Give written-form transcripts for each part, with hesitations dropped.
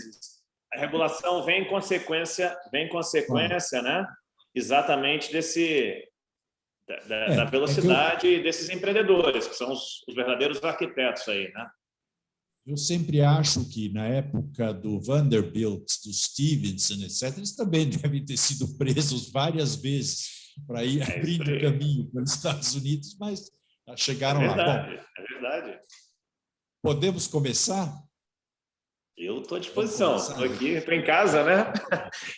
vezes a regulação vem em consequência, né? Exatamente da velocidade desses empreendedores, que são os verdadeiros arquitetos aí, né? Eu sempre acho que, na época do Vanderbilt, do Stevenson, etc., eles também devem ter sido presos várias vezes para ir abrindo caminho para os Estados Unidos, mas chegaram lá. Bom, é verdade. Podemos começar? Eu estou à disposição. Estou aqui, estou em casa, né?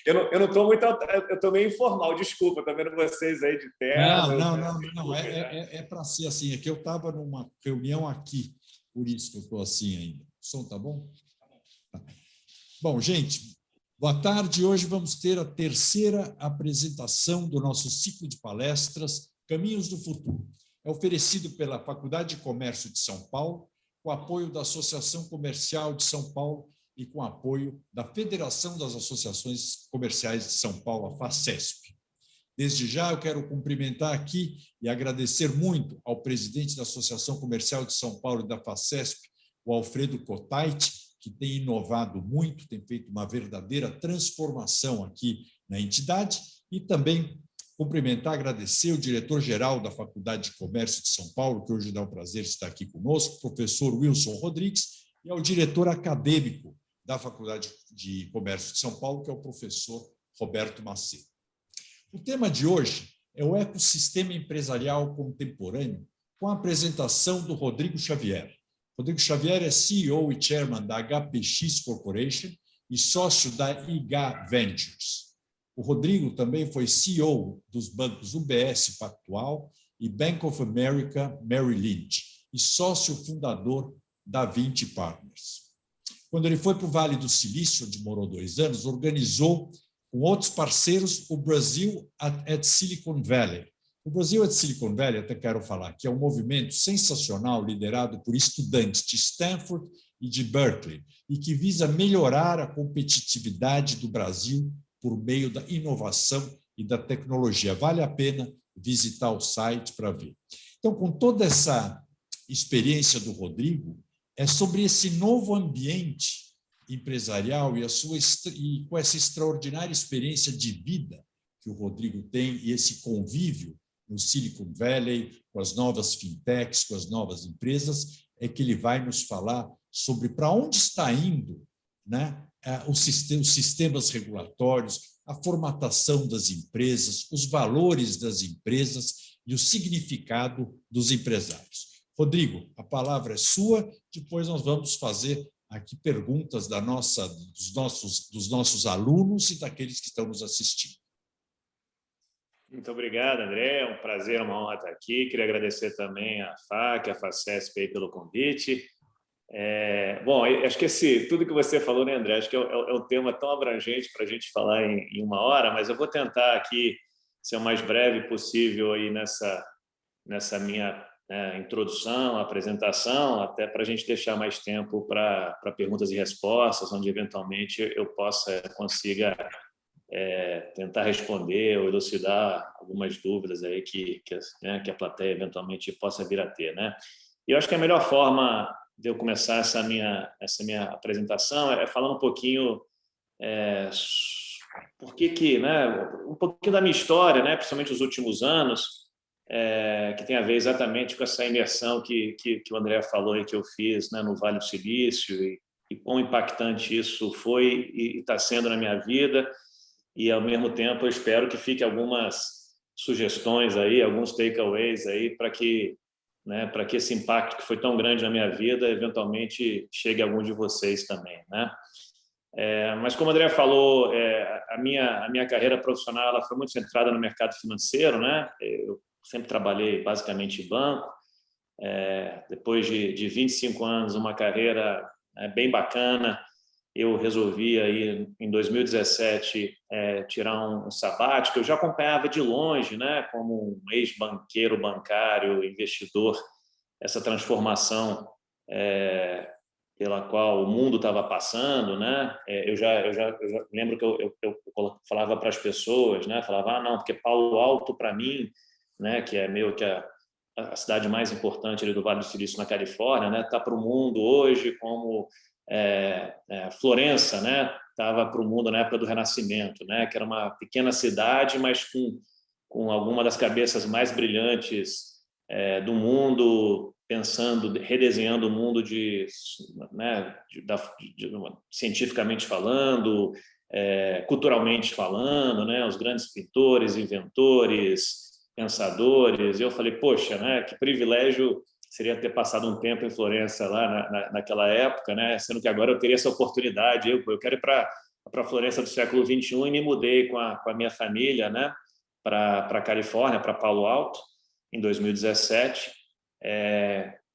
Eu não estou muito... Eu estou meio informal, desculpa. Estou vendo vocês aí de terno. Não. É para ser assim. É que eu estava numa reunião aqui, por isso que eu estou assim ainda. O som está bom? Tá. Bom, gente, boa tarde. Hoje vamos ter a terceira apresentação do nosso ciclo de palestras Caminhos do Futuro. É oferecido pela Faculdade de Comércio de São Paulo, com apoio da Associação Comercial de São Paulo e com apoio da Federação das Associações Comerciais de São Paulo, a FACESP. Desde já, eu quero cumprimentar aqui e agradecer muito ao presidente da Associação Comercial de São Paulo e da FACESP, o Alfredo Cotait, que tem inovado muito, tem feito uma verdadeira transformação aqui na entidade, e também cumprimentar, agradecer o diretor-geral da Faculdade de Comércio de São Paulo, que hoje dá o prazer de estar aqui conosco, o professor Wilson Rodrigues, e ao diretor acadêmico da Faculdade de Comércio de São Paulo, que é o professor Roberto Macedo. O tema de hoje é o ecossistema empresarial contemporâneo, com a apresentação do Rodrigo Xavier. Rodrigo Xavier é CEO e Chairman da HPX Corporation e sócio da IGA Ventures. O Rodrigo também foi CEO dos bancos UBS Pactual e Bank of America Merrill Lynch e sócio fundador da 20 Partners. Quando ele foi para o Vale do Silício, onde morou 2 anos, organizou com outros parceiros o Brasil at Silicon Valley. O Brasil at Silicon Valley, até quero falar, que é um movimento sensacional liderado por estudantes de Stanford e de Berkeley e que visa melhorar a competitividade do Brasil por meio da inovação e da tecnologia. Vale a pena visitar o site para ver. Então, com toda essa experiência do Rodrigo, é sobre esse novo ambiente empresarial e com essa extraordinária experiência de vida que o Rodrigo tem e esse convívio no Silicon Valley, com as novas fintechs, com as novas empresas, é que ele vai nos falar sobre para onde está indo, né, os sistemas regulatórios, a formatação das empresas, os valores das empresas e o significado dos empresários. Rodrigo, a palavra é sua, depois nós vamos fazer aqui perguntas dos nossos alunos e daqueles que estão nos assistindo. Muito obrigado, André. É um prazer, uma honra estar aqui. Queria agradecer também à FAC, à FACESP aí pelo convite. Bom, acho que tudo que você falou, né, André? Acho que é um tema tão abrangente para a gente falar em 1 hora, mas eu vou tentar aqui ser o mais breve possível aí nessa minha introdução, apresentação, até para a gente deixar mais tempo para perguntas e respostas, onde eventualmente eu consiga tentar responder ou elucidar algumas dúvidas aí que a plateia eventualmente possa vir a ter, né? E eu acho que a melhor forma de eu começar essa minha apresentação é falando um pouquinho um pouquinho da minha história, né, principalmente os últimos anos, que tem a ver exatamente com essa imersão que o André falou e que eu fiz, né, no Vale do Silício e quão impactante isso foi e está sendo na minha vida. E, ao mesmo tempo, eu espero que fique algumas sugestões aí, alguns takeaways aí para que esse impacto que foi tão grande na minha vida, eventualmente chegue a algum de vocês também, né? Mas, como o André falou, a minha carreira profissional ela foi muito centrada no mercado financeiro, né? Eu sempre trabalhei basicamente em banco. Depois de 25 anos, uma carreira bem bacana, eu resolvi aí em 2017 tirar um sabático. Eu já acompanhava de longe, né, como um ex-banqueiro, bancário, investidor, essa transformação pela qual o mundo estava passando, né? Eu já lembro que eu falava para as pessoas, né, falava não, porque Palo Alto para mim, né, que é meio que a cidade mais importante ali do Vale do Silício na Califórnia, né, está para o mundo hoje como Florença, né, estava para o mundo na época do Renascimento, né, que era uma pequena cidade, mas com alguma das cabeças mais brilhantes do mundo, pensando, redesenhando o mundo cientificamente falando, culturalmente falando, né, os grandes pintores, inventores, pensadores. E eu falei, poxa, né, que privilégio seria ter passado um tempo em Florença lá naquela época, né, sendo que agora eu teria essa oportunidade. Eu quero ir para Florença do século XXI e me mudei com a minha família, né, para a Califórnia, para Palo Alto, em 2017.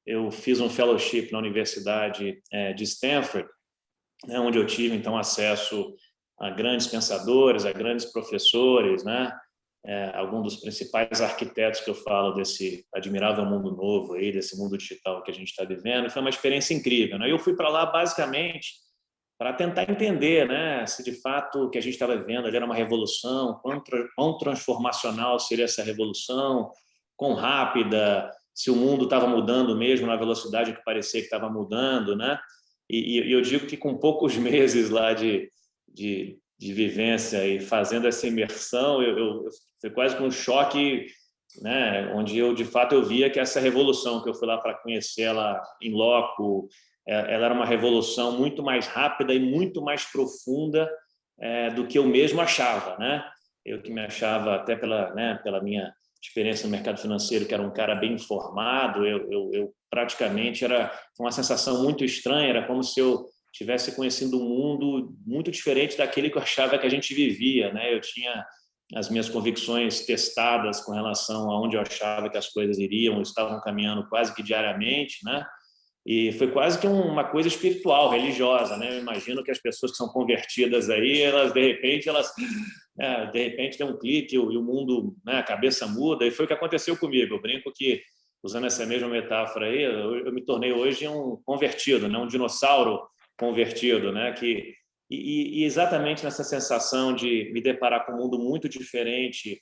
Eu fiz um fellowship na Universidade de Stanford, né, onde eu tive, então, acesso a grandes pensadores, a grandes professores, né, alguns dos principais arquitetos que eu falo desse admirável mundo novo, aí, desse mundo digital que a gente está vivendo. Foi uma experiência incrível, né? Eu fui para lá, basicamente, para tentar entender, né, se de fato o que a gente estava vivendo ali era uma revolução, quão transformacional seria essa revolução, quão rápida, se o mundo estava mudando mesmo na velocidade que parecia que estava mudando, né? E eu digo que com poucos meses lá de vivência e fazendo essa imersão, foi quase que um choque, né, onde de fato eu via que essa revolução que eu fui lá para conhecer ela em loco, ela era uma revolução muito mais rápida e muito mais profunda do que eu mesmo achava, né? Eu que me achava, até pela minha experiência no mercado financeiro, que era um cara bem informado, eu praticamente foi uma sensação muito estranha, era como se eu estivesse conhecendo um mundo muito diferente daquele que eu achava que a gente vivia, né? Eu tinha as minhas convicções testadas com relação a onde eu achava que as coisas estavam caminhando quase que diariamente, né? E foi quase que uma coisa espiritual, religiosa, né? Eu imagino que as pessoas que são convertidas aí, elas de repente tem um clique e o mundo, né, a cabeça muda, e foi o que aconteceu comigo. Eu brinco que, usando essa mesma metáfora aí, eu me tornei hoje um convertido, né? Um dinossauro convertido, né? E exatamente nessa sensação de me deparar com um mundo muito diferente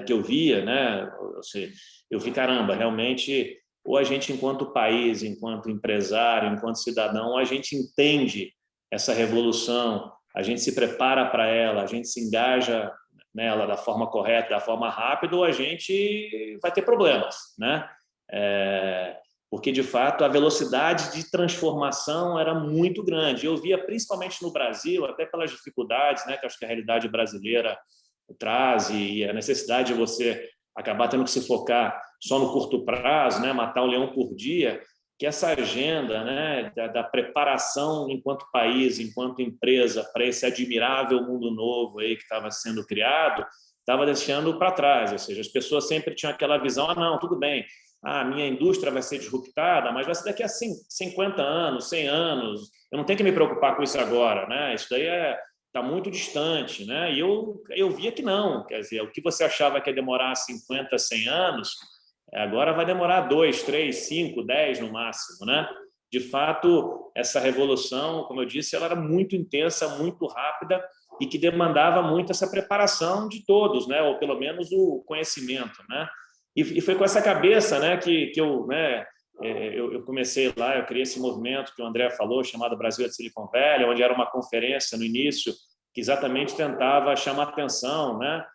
que eu via, né? Ou seja, eu vi, caramba, realmente, ou a gente, enquanto país, enquanto empresário, enquanto cidadão, a gente entende essa revolução, a gente se prepara para ela, a gente se engaja nela da forma correta, da forma rápida, ou a gente vai ter problemas, né? Porque, de fato, a velocidade de transformação era muito grande. Eu via, principalmente no Brasil, até pelas dificuldades, né, que acho que a realidade brasileira traz, e a necessidade de você acabar tendo que se focar só no curto prazo, né, matar um leão por dia, que essa agenda, né, da preparação enquanto país, enquanto empresa, para esse admirável mundo novo aí que estava sendo criado, estava deixando para trás. Ou seja, as pessoas sempre tinham aquela visão, não, tudo bem, a minha indústria vai ser disruptada, mas vai ser daqui a 50 anos, 100 anos, eu não tenho que me preocupar com isso agora, né? Isso daí está muito distante, né? E eu via que não, quer dizer, o que você achava que ia demorar 50, 100 anos, agora vai demorar 2, 3, 5, 10 no máximo, né? De fato, essa revolução, como eu disse, ela era muito intensa, muito rápida e que demandava muito essa preparação de todos, né? Ou pelo menos o conhecimento, né? E foi com essa cabeça, né, que eu comecei lá, eu criei esse movimento que o André falou, chamado Brasil de Silicon Valley, onde era uma conferência no início que exatamente tentava chamar a atenção, né,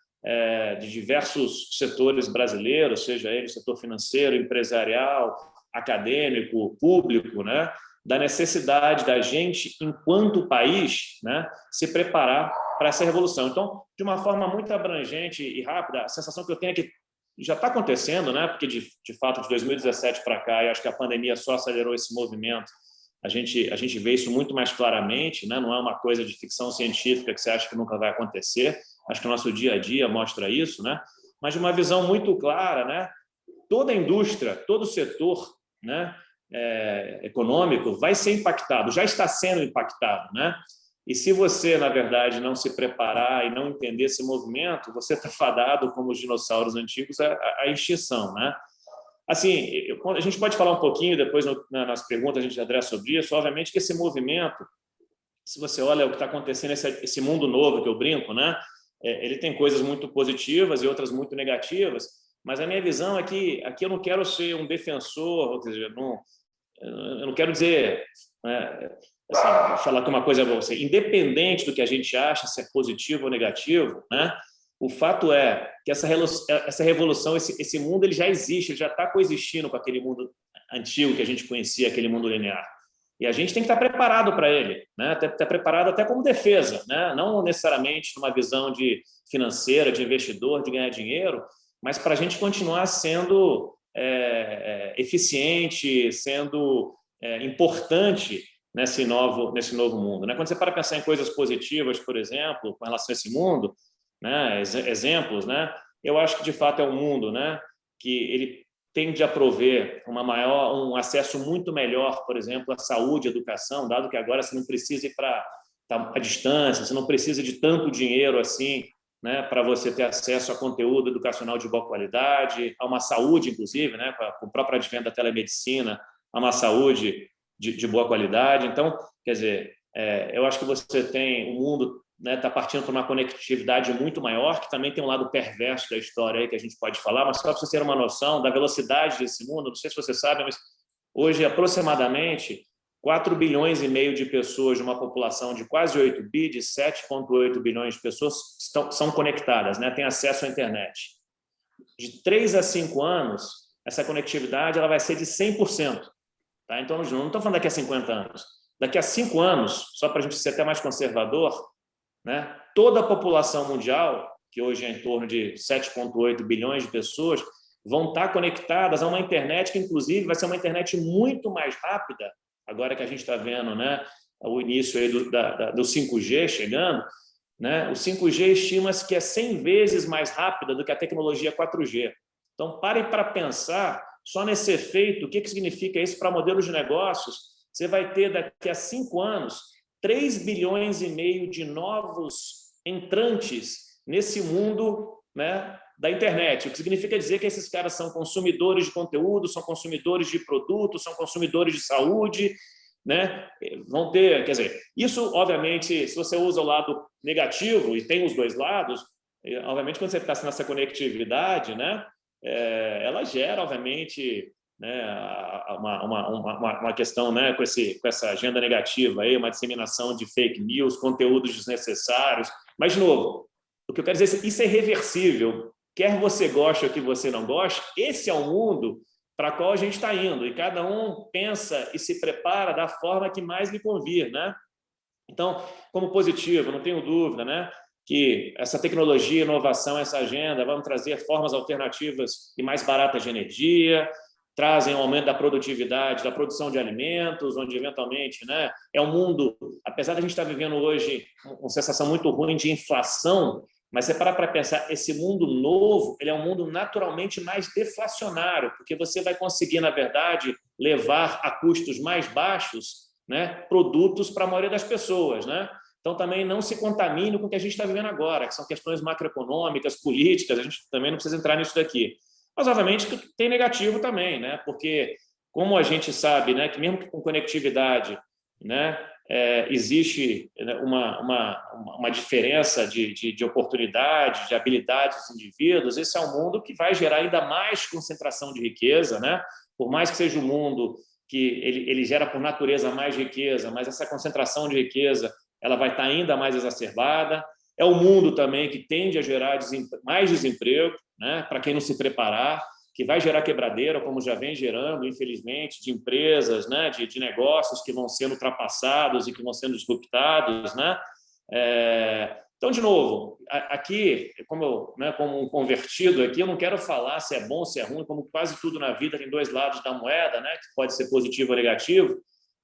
de diversos setores brasileiros, seja ele setor financeiro, empresarial, acadêmico, público, né, da necessidade da gente, enquanto país, né, se preparar para essa revolução. Então, de uma forma muito abrangente e rápida, a sensação que eu tenho é que já está acontecendo, né? Porque de fato de 2017 para cá, eu acho que a pandemia só acelerou esse movimento. A gente vê isso muito mais claramente, né? Não é uma coisa de ficção científica que você acha que nunca vai acontecer. Acho que o nosso dia a dia mostra isso, né? Mas de uma visão muito clara, né? Toda a indústria, todo o setor, né, econômico vai ser impactado, já está sendo impactado, né? E se você, na verdade, não se preparar e não entender esse movimento, você está fadado, como os dinossauros antigos, à extinção, né? Assim, a gente pode falar um pouquinho, depois nas perguntas a gente adressa sobre isso, obviamente que esse movimento, se você olha o que está acontecendo, esse mundo novo que eu brinco, né? Ele tem coisas muito positivas e outras muito negativas, mas a minha visão é que aqui eu não quero ser um defensor, ou seja, eu não quero dizer... assim, vou falar que uma coisa é você, independente do que a gente acha, se é positivo ou negativo, né? O fato é que essa revolução, esse mundo, ele já existe, ele já está coexistindo com aquele mundo antigo que a gente conhecia, aquele mundo linear. E a gente tem que estar preparado para ele, né? Estar preparado até como defesa, né? Não necessariamente numa visão de financeira, de investidor, de ganhar dinheiro, mas para a gente continuar sendo eficiente, sendo importante nesse novo mundo, né? Quando você para pensar em coisas positivas, por exemplo, com relação a esse mundo, né? Exemplos, né? Eu acho que de fato é um mundo, né? Que ele tende a prover um acesso muito melhor, por exemplo, à saúde, à educação, dado que agora você não precisa ir para a distância, você não precisa de tanto dinheiro assim, né, para você ter acesso a conteúdo educacional de boa qualidade, a uma saúde, inclusive, né, com o próprio advento da telemedicina, a uma saúde de boa qualidade. Então, quer dizer, eu acho que você tem o mundo, né, está partindo para uma conectividade muito maior, que também tem um lado perverso da história aí que a gente pode falar, mas só para você ter uma noção da velocidade desse mundo, não sei se você sabe, mas hoje aproximadamente 4 bilhões e meio de pessoas de uma população de quase 8 bi, de 7,8 bilhões de pessoas são conectadas, né, têm acesso à internet. De 3 a 5 anos, essa conectividade ela vai ser de 100%. Tá? Então, não estou falando daqui a 50 anos. Daqui a 5 anos, só para a gente ser até mais conservador, né, toda a população mundial, que hoje é em torno de 7,8 bilhões de pessoas, vão estar conectadas a uma internet que, inclusive, vai ser uma internet muito mais rápida, agora que a gente está vendo, né, o início aí do 5G chegando, né, o 5G estima-se que é 100 vezes mais rápida do que a tecnologia 4G. Então, parem para pensar só nesse efeito, o que significa isso para modelos de negócios. Você vai ter, daqui a 5 anos, 3 bilhões e meio de novos entrantes nesse mundo, né, da internet, o que significa dizer que esses caras são consumidores de conteúdo, são consumidores de produtos, são consumidores de saúde, né? Vão ter, quer dizer, isso, obviamente, se você usa o lado negativo, e tem os dois lados, obviamente, quando você está nessa conectividade, né, ela gera, obviamente, né, uma questão, né, com essa agenda negativa, aí, uma disseminação de fake news, conteúdos desnecessários. Mas, de novo, o que eu quero dizer é que isso é irreversível. Quer você goste ou que você não goste, esse é o mundo para qual a gente está indo. E cada um pensa e se prepara da forma que mais lhe convir, né? Então, como positivo, não tenho dúvida, né, que essa tecnologia, inovação, essa agenda vão trazer formas alternativas e mais baratas de energia, trazem um aumento da produtividade, da produção de alimentos, onde, eventualmente, né, é um mundo, apesar de a gente estar vivendo hoje uma sensação muito ruim de inflação, mas você para pensar, esse mundo novo, ele é um mundo naturalmente mais deflacionário, porque você vai conseguir, na verdade, levar a custos mais baixos, né, produtos para a maioria das pessoas, né? Então, também não se contamine com o que a gente está vivendo agora, que são questões macroeconômicas, políticas, a gente também não precisa entrar nisso daqui. Mas, obviamente, tem negativo também, né? Porque, como a gente sabe, né, que mesmo que com conectividade, né, existe uma diferença de oportunidade, de habilidades dos indivíduos, esse é um mundo que vai gerar ainda mais concentração de riqueza, né? Por mais que seja um mundo que ele gera por natureza mais riqueza, mas essa concentração de riqueza ela vai estar ainda mais exacerbada. É um mundo também que tende a gerar mais desemprego, né, para quem não se preparar, que vai gerar quebradeira, como já vem gerando, infelizmente, de empresas, né, de negócios que vão sendo ultrapassados e que vão sendo disruptados, né? Então, de novo, aqui, como um convertido aqui, eu não quero falar se é bom, se é ruim, como quase tudo na vida tem dois lados da moeda, né, que pode ser positivo ou negativo,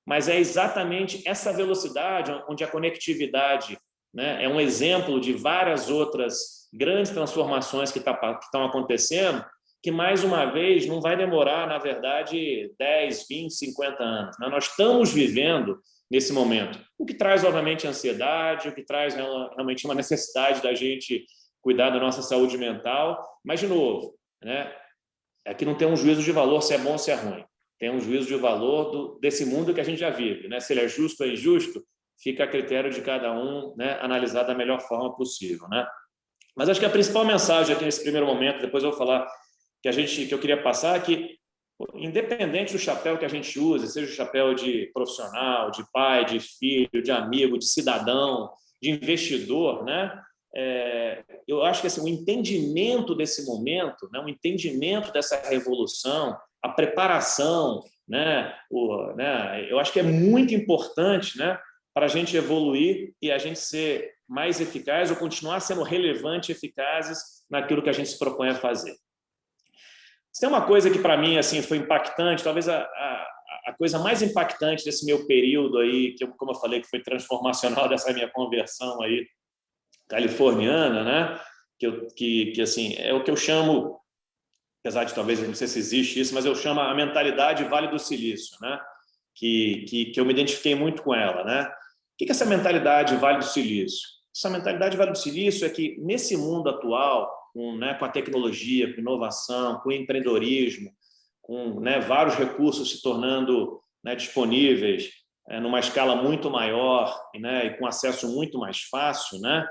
mas é exatamente essa velocidade onde a conectividade, né, é um exemplo de várias outras grandes transformações que estão acontecendo, que, mais uma vez, não vai demorar, na verdade, 10, 20, 50 anos. Né? Nós estamos vivendo nesse momento, o que traz, obviamente, ansiedade, o que traz realmente uma necessidade da gente cuidar da nossa saúde mental, mas, de novo, né, aqui não tem um juízo de valor se é bom ou se é ruim. Tem um juízo de valor desse mundo que a gente já vive, né? Se ele é justo ou injusto, fica a critério de cada um, né, analisar da melhor forma possível, né? Mas acho que a principal mensagem aqui nesse primeiro momento, depois eu vou falar que eu queria passar, é que independente do chapéu que a gente usa, seja o chapéu de profissional, de pai, de filho, de amigo, de cidadão, de investidor, né? Eu acho que assim, o entendimento desse momento, né, o entendimento dessa revolução, a preparação, né, eu acho que é muito importante, né, para a gente evoluir e a gente ser mais eficaz ou continuar sendo relevante e eficazes naquilo que a gente se propõe a fazer. Tem uma coisa que para mim assim foi impactante, talvez a coisa mais impactante desse meu período aí, que como eu falei que foi transformacional dessa minha conversão aí californiana, né? Que assim é o que eu chamo, apesar de talvez não sei se existe isso, mas eu chamo a mentalidade Vale do Silício, né? Que eu me identifiquei muito com ela, né? O que é essa mentalidade Vale do Silício? Essa mentalidade Vale do Silício é que nesse mundo atual, com a tecnologia, com inovação, com empreendedorismo, com vários recursos se tornando disponíveis numa escala muito maior e com acesso muito mais fácil, né?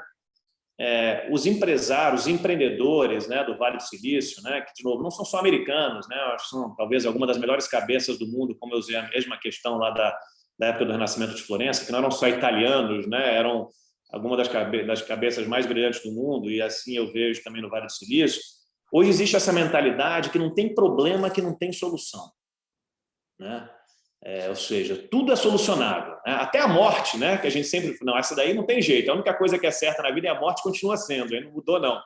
Os empresários, os empreendedores do Vale do Silício, que, de novo, não são só americanos, acho que são talvez algumas das melhores cabeças do mundo, como eu usei a mesma questão lá da época do Renascimento de Florença, que não eram só italianos, eram algumas das cabeças mais brilhantes do mundo, e assim eu vejo também no Vale do Silício. Hoje existe essa mentalidade que não tem problema, que não tem solução, né? Ou seja, tudo é solucionável, né? Até a morte, né? Que a gente sempre não, essa daí não tem jeito, a única coisa que é certa na vida é a morte, continua sendo, aí não mudou não.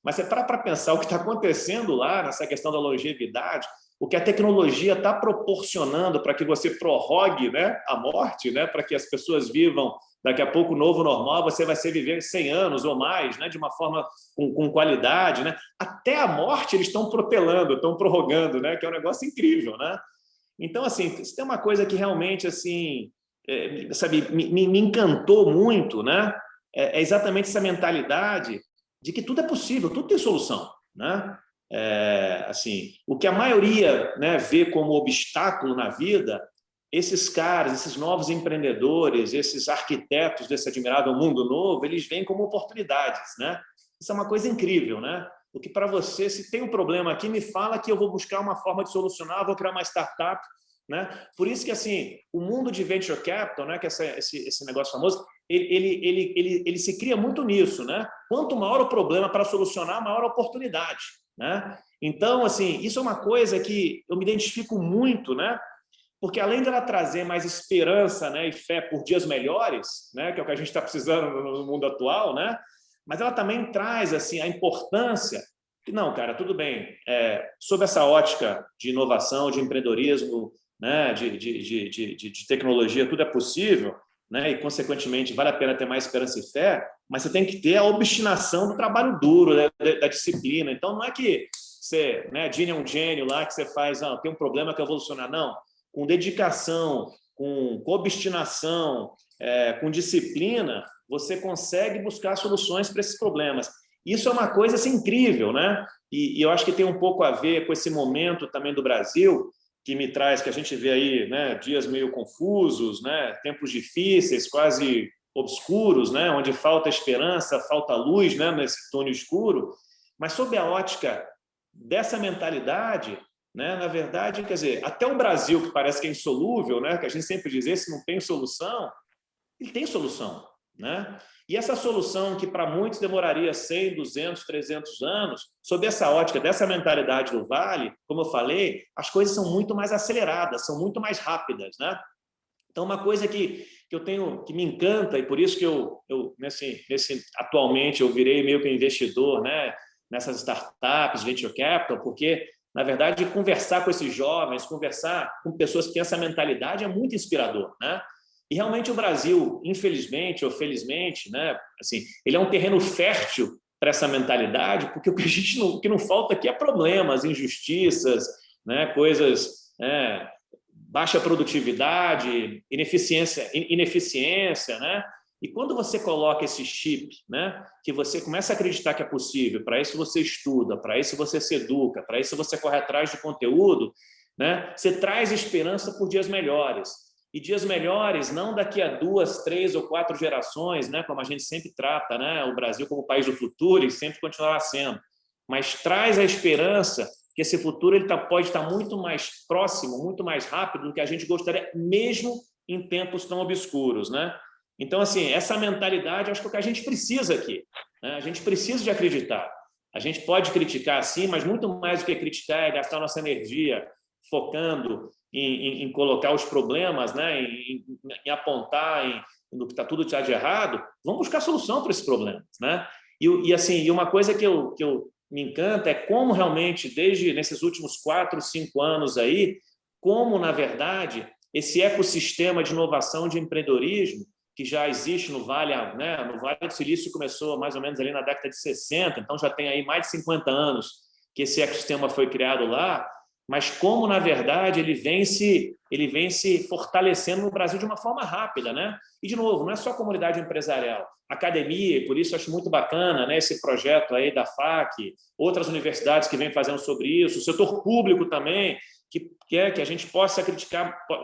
Mas você para pensar o que está acontecendo lá nessa questão da longevidade, o que a tecnologia está proporcionando para que você prorrogue, a morte, para que as pessoas vivam daqui a pouco o novo normal, você vai viver 100 anos ou mais, de uma forma com qualidade, até a morte eles estão propelando, estão prorrogando, que é um negócio incrível, né? Então, assim, se tem uma coisa que realmente, assim, sabe, me encantou muito, né? É exatamente essa mentalidade de que tudo é possível, tudo tem solução, né? Assim, o que a maioria vê como obstáculo na vida, esses caras, esses novos empreendedores, esses arquitetos desse admirável mundo novo, eles veem como oportunidades, né? Isso é uma coisa incrível, né? O que para você, se tem um problema aqui, me fala que eu vou buscar uma forma de solucionar, vou criar uma startup, né? Por isso que assim, o mundo de venture capital, que é esse negócio famoso, ele se cria muito nisso, né? Quanto maior o problema para solucionar, maior a oportunidade, né? Então, assim, isso é uma coisa que eu me identifico muito, né? Porque além dela trazer mais esperança, e fé por dias melhores, que é o que a gente está precisando no mundo atual, né? Mas ela também traz assim a importância que não, cara, tudo bem, sob essa ótica de inovação, de empreendedorismo, de tecnologia, tudo é possível, e consequentemente vale a pena ter mais esperança e fé, mas você tem que ter a obstinação do trabalho duro, da disciplina. Então não é que você, Gene é um gênio lá que você faz, tem um problema que eu vou solucionar, não. Com dedicação, com obstinação, com disciplina, você consegue buscar soluções para esses problemas. Isso é uma coisa assim, incrível, né? E eu acho que tem um pouco a ver com esse momento também do Brasil, que me traz, que a gente vê aí, dias meio confusos, tempos difíceis, quase obscuros, onde falta esperança, falta luz, nesse túnel escuro. Mas sob a ótica dessa mentalidade, na verdade, quer dizer, até o Brasil, que parece que é insolúvel, que a gente sempre diz, esse não tem solução, ele tem solução, né? E essa solução que para muitos demoraria 100, 200, 300 anos, sob essa ótica, dessa mentalidade do Vale, como eu falei, as coisas são muito mais aceleradas, são muito mais rápidas, né? Então, uma coisa que eu tenho, que me encanta, e por isso que eu atualmente eu virei meio que investidor, nessas startups, venture capital, porque na verdade, conversar com esses jovens, conversar com pessoas que têm essa mentalidade é muito inspirador, né? E realmente o Brasil, infelizmente ou felizmente, assim, ele é um terreno fértil para essa mentalidade, porque o que não falta aqui é problemas, injustiças, coisas, baixa produtividade, ineficiência, E quando você coloca esse chip, que você começa a acreditar que é possível, para isso você estuda, para isso você se educa, para isso você corre atrás de conteúdo, você traz esperança por dias melhores. E dias melhores não daqui a 2, 3 ou 4 gerações, como a gente sempre trata, o Brasil como país do futuro e sempre continuará sendo, mas traz a esperança que esse futuro pode estar muito mais próximo, muito mais rápido do que a gente gostaria, mesmo em tempos tão obscuros, né? Então, assim, essa mentalidade, acho que é o que a gente precisa aqui, né? A gente precisa de acreditar. A gente pode criticar, sim, mas muito mais do que criticar é gastar nossa energia focando em colocar os problemas, né? em apontar no que está tudo de errado. Vamos buscar solução para esses problemas, né? Assim, uma coisa que eu me encanta é como realmente, desde nesses últimos 4, 5 anos aí, como, na verdade, esse ecossistema de inovação, de empreendedorismo, que já existe no Vale, né? No Vale do Silício começou mais ou menos ali na década de 60, então já tem aí mais de 50 anos que esse ecossistema foi criado lá, mas como, na verdade, ele vem se fortalecendo no Brasil de uma forma rápida, né? E, de novo, não é só a comunidade empresarial, academia, e por isso eu acho muito bacana, né, esse projeto aí da FAC, outras universidades que vêm fazendo sobre isso, o setor público também, que a gente possa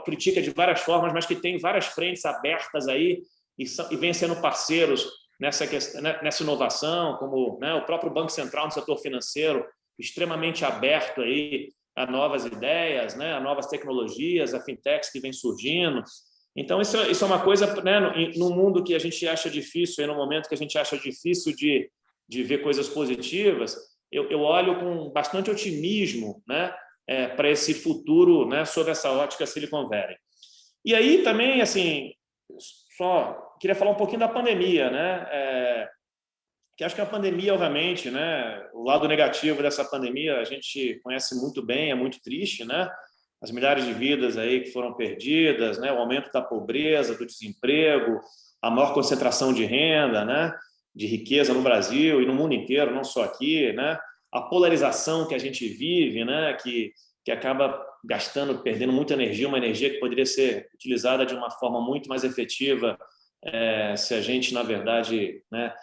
critica de várias formas, mas que tem várias frentes abertas aí e vem sendo parceiros nessa inovação, como, né, o próprio Banco Central no setor financeiro, extremamente aberto aí a novas ideias, né, a novas tecnologias, a fintechs que vem surgindo. Então, isso é uma coisa, né, no mundo que a gente acha difícil, no momento que a gente acha difícil de ver coisas positivas, eu olho com bastante otimismo, né, para esse futuro, né, sob essa ótica Silicon Valley. E aí também, assim, só queria falar um pouquinho da pandemia, né? Que acho que a pandemia, obviamente, né, o lado negativo dessa pandemia a gente conhece muito bem, é muito triste, né? As milhares de vidas aí que foram perdidas, né? O aumento da pobreza, do desemprego, a maior concentração de renda, né? De riqueza no Brasil e no mundo inteiro, não só aqui, né? A polarização que a gente vive, né? Que acaba gastando, perdendo muita energia, uma energia que poderia ser utilizada de uma forma muito mais efetiva se a gente, na verdade, né?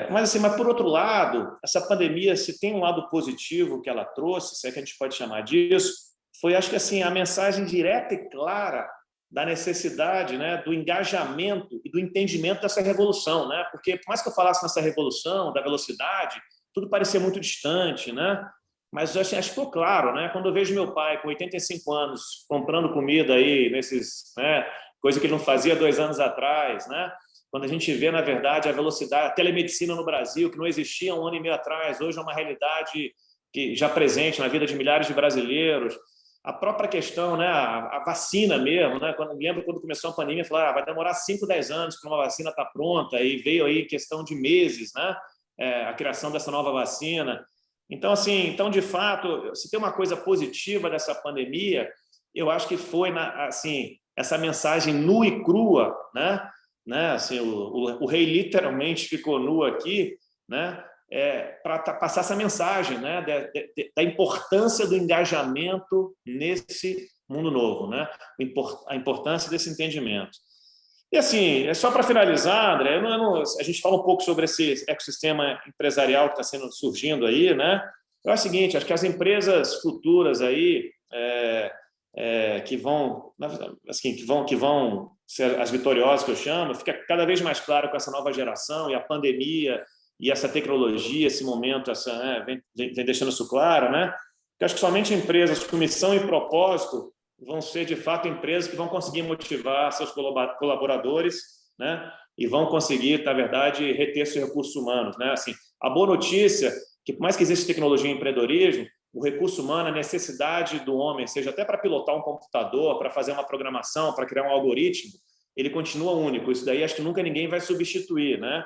Mas por outro lado, essa pandemia, se tem um lado positivo que ela trouxe, se é que a gente pode chamar disso, foi, acho que assim, a mensagem direta e clara da necessidade, né, do engajamento e do entendimento dessa revolução, né? Porque por mais que eu falasse nessa revolução, da velocidade, tudo parecia muito distante, né? Mas acho que ficou claro, né? Quando eu vejo meu pai com 85 anos comprando comida aí né, coisa que ele não fazia 2 anos atrás, né? Quando a gente vê, na verdade, a velocidade, a telemedicina no Brasil, que não existia 1 ano e meio atrás, hoje é uma realidade que já presente na vida de milhares de brasileiros. A própria questão, né, a vacina mesmo, né? Lembro quando começou a pandemia, falaram, vai demorar 5, 10 anos para uma vacina estar pronta, e veio aí questão de meses, né? A criação dessa nova vacina. Então, assim, de fato, se tem uma coisa positiva dessa pandemia, eu acho que foi assim, essa mensagem nua e crua, né? Assim, o rei literalmente ficou nu aqui, né? Para passar essa mensagem, né? Da importância do engajamento nesse mundo novo, né? A importância desse entendimento. E assim, só para finalizar, André, a gente fala um pouco sobre esse ecossistema empresarial que está surgindo aí, né? É o seguinte, acho que as empresas futuras aí que vão ser as vitoriosas que eu chamo, fica cada vez mais claro com essa nova geração e a pandemia e essa tecnologia, esse momento, vem deixando isso claro, né? Porque acho que somente empresas com missão e propósito vão ser, de fato, empresas que vão conseguir motivar seus colaboradores, né? E vão conseguir, na verdade, reter seus recursos humanos, né? Assim, a boa notícia é que, por mais que exista tecnologia e empreendedorismo, o recurso humano, a necessidade do homem, seja até para pilotar um computador, para fazer uma programação, para criar um algoritmo, ele continua único. Isso daí acho que nunca ninguém vai substituir, né?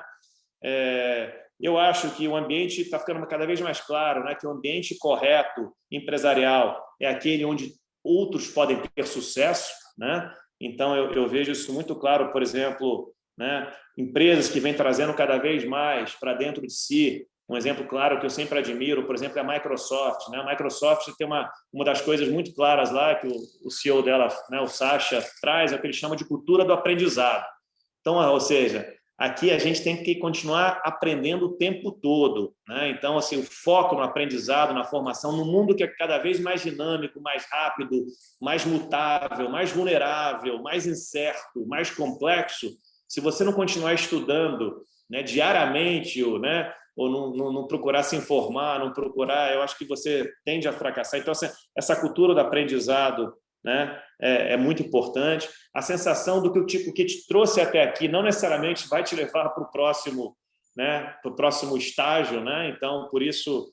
Eu acho que o ambiente está ficando cada vez mais claro, né? Que o ambiente correto, empresarial, é aquele onde outros podem ter sucesso, né? Então, eu vejo isso muito claro, por exemplo, né? Empresas que vêm trazendo cada vez mais para dentro de si. Um exemplo claro que eu sempre admiro, por exemplo, é a Microsoft, né? A Microsoft tem uma das coisas muito claras lá que o CEO dela, né, o Satya, traz, é o que ele chama de cultura do aprendizado. Então, ou seja, aqui a gente tem que continuar aprendendo o tempo todo, né? Então, assim, o foco no aprendizado, na formação, no mundo que é cada vez mais dinâmico, mais rápido, mais mutável, mais vulnerável, mais incerto, mais complexo, se você não continuar estudando, né, diariamente, né, ou não procurar se informar, não procurar, eu acho que você tende a fracassar. Então, essa cultura do aprendizado, né, é muito importante. A sensação do que o que te trouxe até aqui não necessariamente vai te levar para o próximo, né, para o próximo estágio, né? Então, por isso,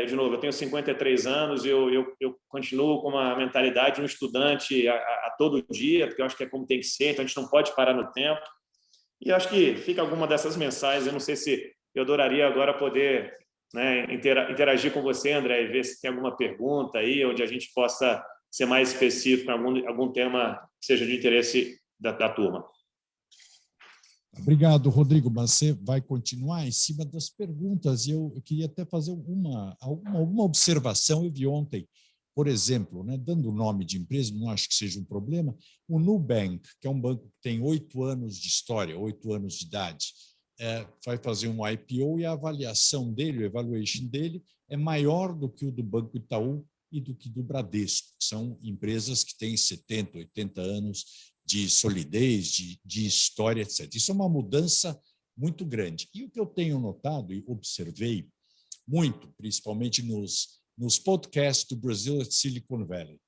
de novo, eu tenho 53 anos e eu continuo com uma mentalidade de um estudante a todo dia, porque eu acho que é como tem que ser, então a gente não pode parar no tempo. E acho que fica alguma dessas mensagens. Eu não sei se eu adoraria agora poder, né, interagir com você, André, e ver se tem alguma pergunta aí, onde a gente possa ser mais específico em algum tema que seja de interesse da turma. Obrigado, Rodrigo. Mas você vai continuar em cima das perguntas. Eu queria até fazer uma observação. Eu vi ontem, por exemplo, né, dando o nome de empresa, não acho que seja um problema, o Nubank, que é um banco que tem 8 anos de história, 8 anos de idade, vai fazer um IPO e a avaliação dele, o evaluation dele, é maior do que o do Banco Itaú e do que do Bradesco. São empresas que têm 70, 80 anos de solidez, de história, etc. Isso é uma mudança muito grande. E o que eu tenho notado e observei muito, principalmente nos podcasts do Brasil at Silicon Valley,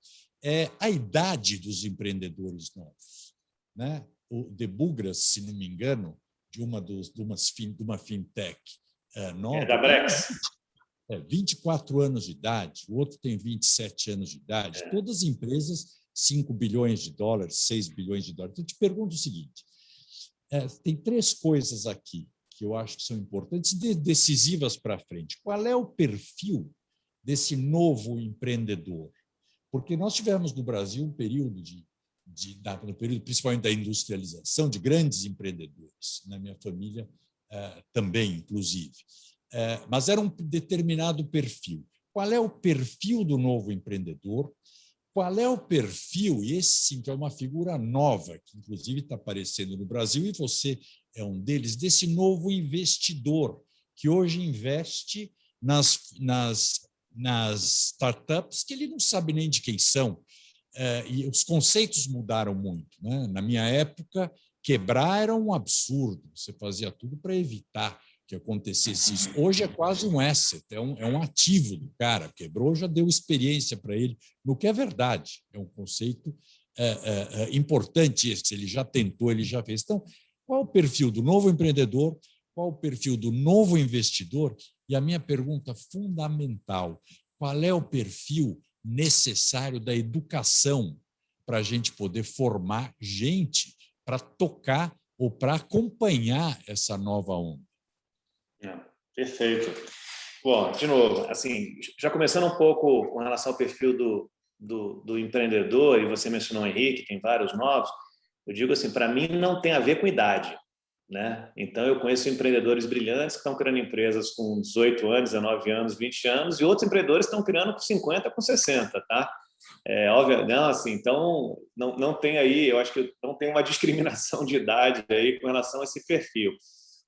é a idade dos empreendedores novos, né? O De Bugras, se não me engano, de uma fintech nova, da Brex. 24 anos de idade, o outro tem 27 anos de idade, todas empresas 5 bilhões de dólares, 6 bilhões de dólares. Então, eu te pergunto o seguinte, tem 3 coisas aqui que eu acho que são importantes e decisivas para frente. Qual é o perfil desse novo empreendedor? Porque nós tivemos no Brasil um período no período principalmente da industrialização, de grandes empreendedores, na minha família também, inclusive. Mas era um determinado perfil. Qual é o perfil do novo empreendedor? Qual é o perfil, e esse sim que é uma figura nova, que inclusive está aparecendo no Brasil, e você é um deles, desse novo investidor, que hoje investe nas startups que ele não sabe nem de quem são. E os conceitos mudaram muito, né? Na minha época, quebrar era um absurdo, você fazia tudo para evitar que acontecesse isso. Hoje é quase um asset, é um ativo do cara. Quebrou, já deu experiência para ele, no que é verdade. É um conceito importante esse. Ele já tentou, ele já fez. Então, qual é o perfil do novo empreendedor? Qual é o perfil do novo investidor? E a minha pergunta fundamental, qual é o perfil necessário da educação para a gente poder formar gente para tocar ou para acompanhar essa nova onda? Perfeito. Bom, de novo, assim, já começando um pouco com relação ao perfil do empreendedor, e você mencionou o Henrique, tem vários novos, eu digo assim, para mim não tem a ver com idade, né? Então, eu conheço empreendedores brilhantes que estão criando empresas com 18 anos, 19 anos, 20 anos, e outros empreendedores que estão criando com 50, com 60, tá? Óbvio, não, assim, então, não tem aí, eu acho que não tem uma discriminação de idade aí com relação a esse perfil.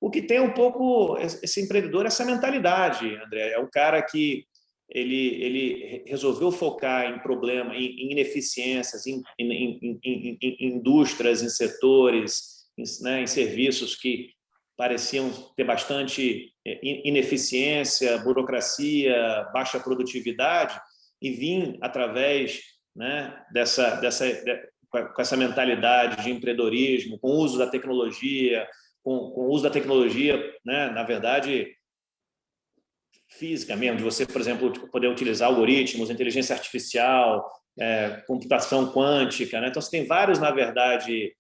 O que tem um pouco esse empreendedor, essa mentalidade, André, é um cara que ele resolveu focar em problema, em ineficiências, em indústrias, em setores, né, em serviços que pareciam ter bastante ineficiência, burocracia, baixa produtividade, e vir através, né, com essa mentalidade de empreendedorismo, com o uso da tecnologia, com o uso da tecnologia, né, na verdade, física mesmo, de você, por exemplo, poder utilizar algoritmos, inteligência artificial, computação quântica, né? Então, você tem vários, na verdade,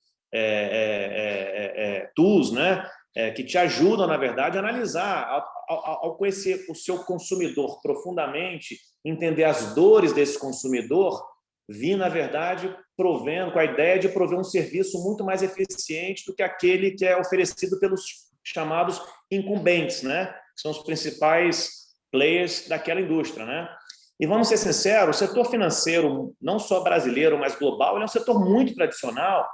tools, né, que te ajudam, na verdade, a analisar, ao conhecer o seu consumidor profundamente, entender as dores desse consumidor, vir, na verdade, provendo, com a ideia de prover um serviço muito mais eficiente do que aquele que é oferecido pelos chamados incumbentes, né? Que são os principais players daquela indústria, né? E vamos ser sinceros, o setor financeiro, não só brasileiro, mas global, ele é um setor muito tradicional,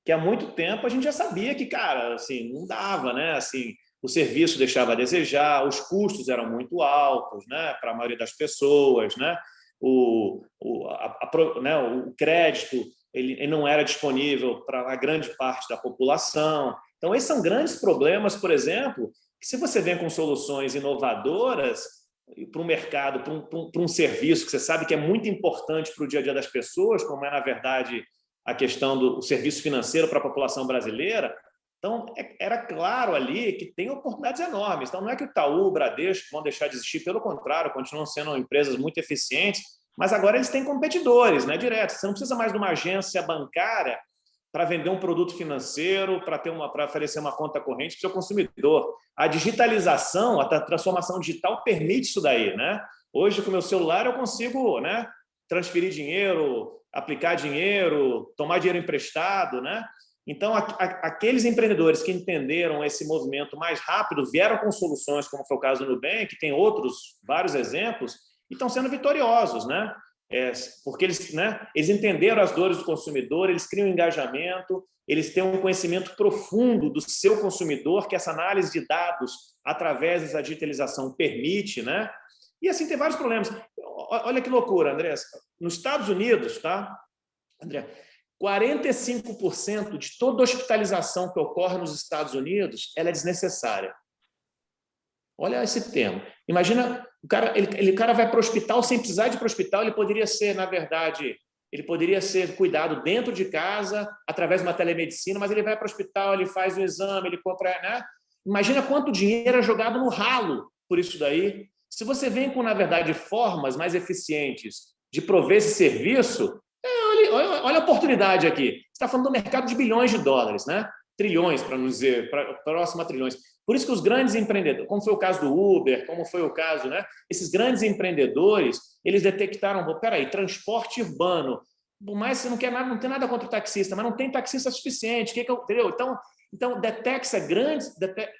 que há muito tempo a gente já sabia que, cara, assim, não dava, né? Assim, o serviço deixava a desejar, os custos eram muito altos, né, para a maioria das pessoas, né? O crédito ele não era disponível para a grande parte da população. Então, esses são grandes problemas, por exemplo, que se você vem com soluções inovadoras para um mercado, para um serviço que você sabe que é muito importante para o dia a dia das pessoas, como é, na verdade, a questão do serviço financeiro para a população brasileira, então, era claro ali que tem oportunidades enormes. Então, não é que o Itaú, o Bradesco vão deixar de existir, pelo contrário, continuam sendo empresas muito eficientes, mas agora eles têm competidores, né, diretos. Você não precisa mais de uma agência bancária para vender um produto financeiro, para oferecer uma conta corrente para o seu consumidor. A digitalização, a transformação digital permite isso daí, né? Hoje, com o meu celular, eu consigo, né, transferir dinheiro, aplicar dinheiro, tomar dinheiro emprestado, né? Então, aqueles empreendedores que entenderam esse movimento mais rápido vieram com soluções, como foi o caso do Nubank, tem vários exemplos, e estão sendo vitoriosos, né? Porque eles entenderam as dores do consumidor, eles criam engajamento, eles têm um conhecimento profundo do seu consumidor, que essa análise de dados, através dessa digitalização, permite, né? E assim, tem vários problemas. Olha que loucura, André. Nos Estados Unidos, tá, André, 45% de toda hospitalização que ocorre nos Estados Unidos, ela é desnecessária. Olha esse termo. Imagina, o cara vai para o hospital sem precisar de ir para o hospital, ele poderia ser, na verdade, ele poderia ser cuidado dentro de casa, através de uma telemedicina, mas ele vai para o hospital, ele faz o exame, ele compra, né? Imagina quanto dinheiro é jogado no ralo por isso daí. Se você vem com, na verdade, formas mais eficientes de prover esse serviço, olha a oportunidade aqui. Você está falando do mercado de bilhões de dólares, né? Trilhões, para não dizer, próximo a trilhões. Por isso que os grandes empreendedores, como foi o caso do Uber, como foi o caso, né? Esses grandes empreendedores, eles detectaram, peraí, transporte urbano, mas você não quer nada, não tem nada contra o taxista, mas não tem taxista suficiente, entendeu? Então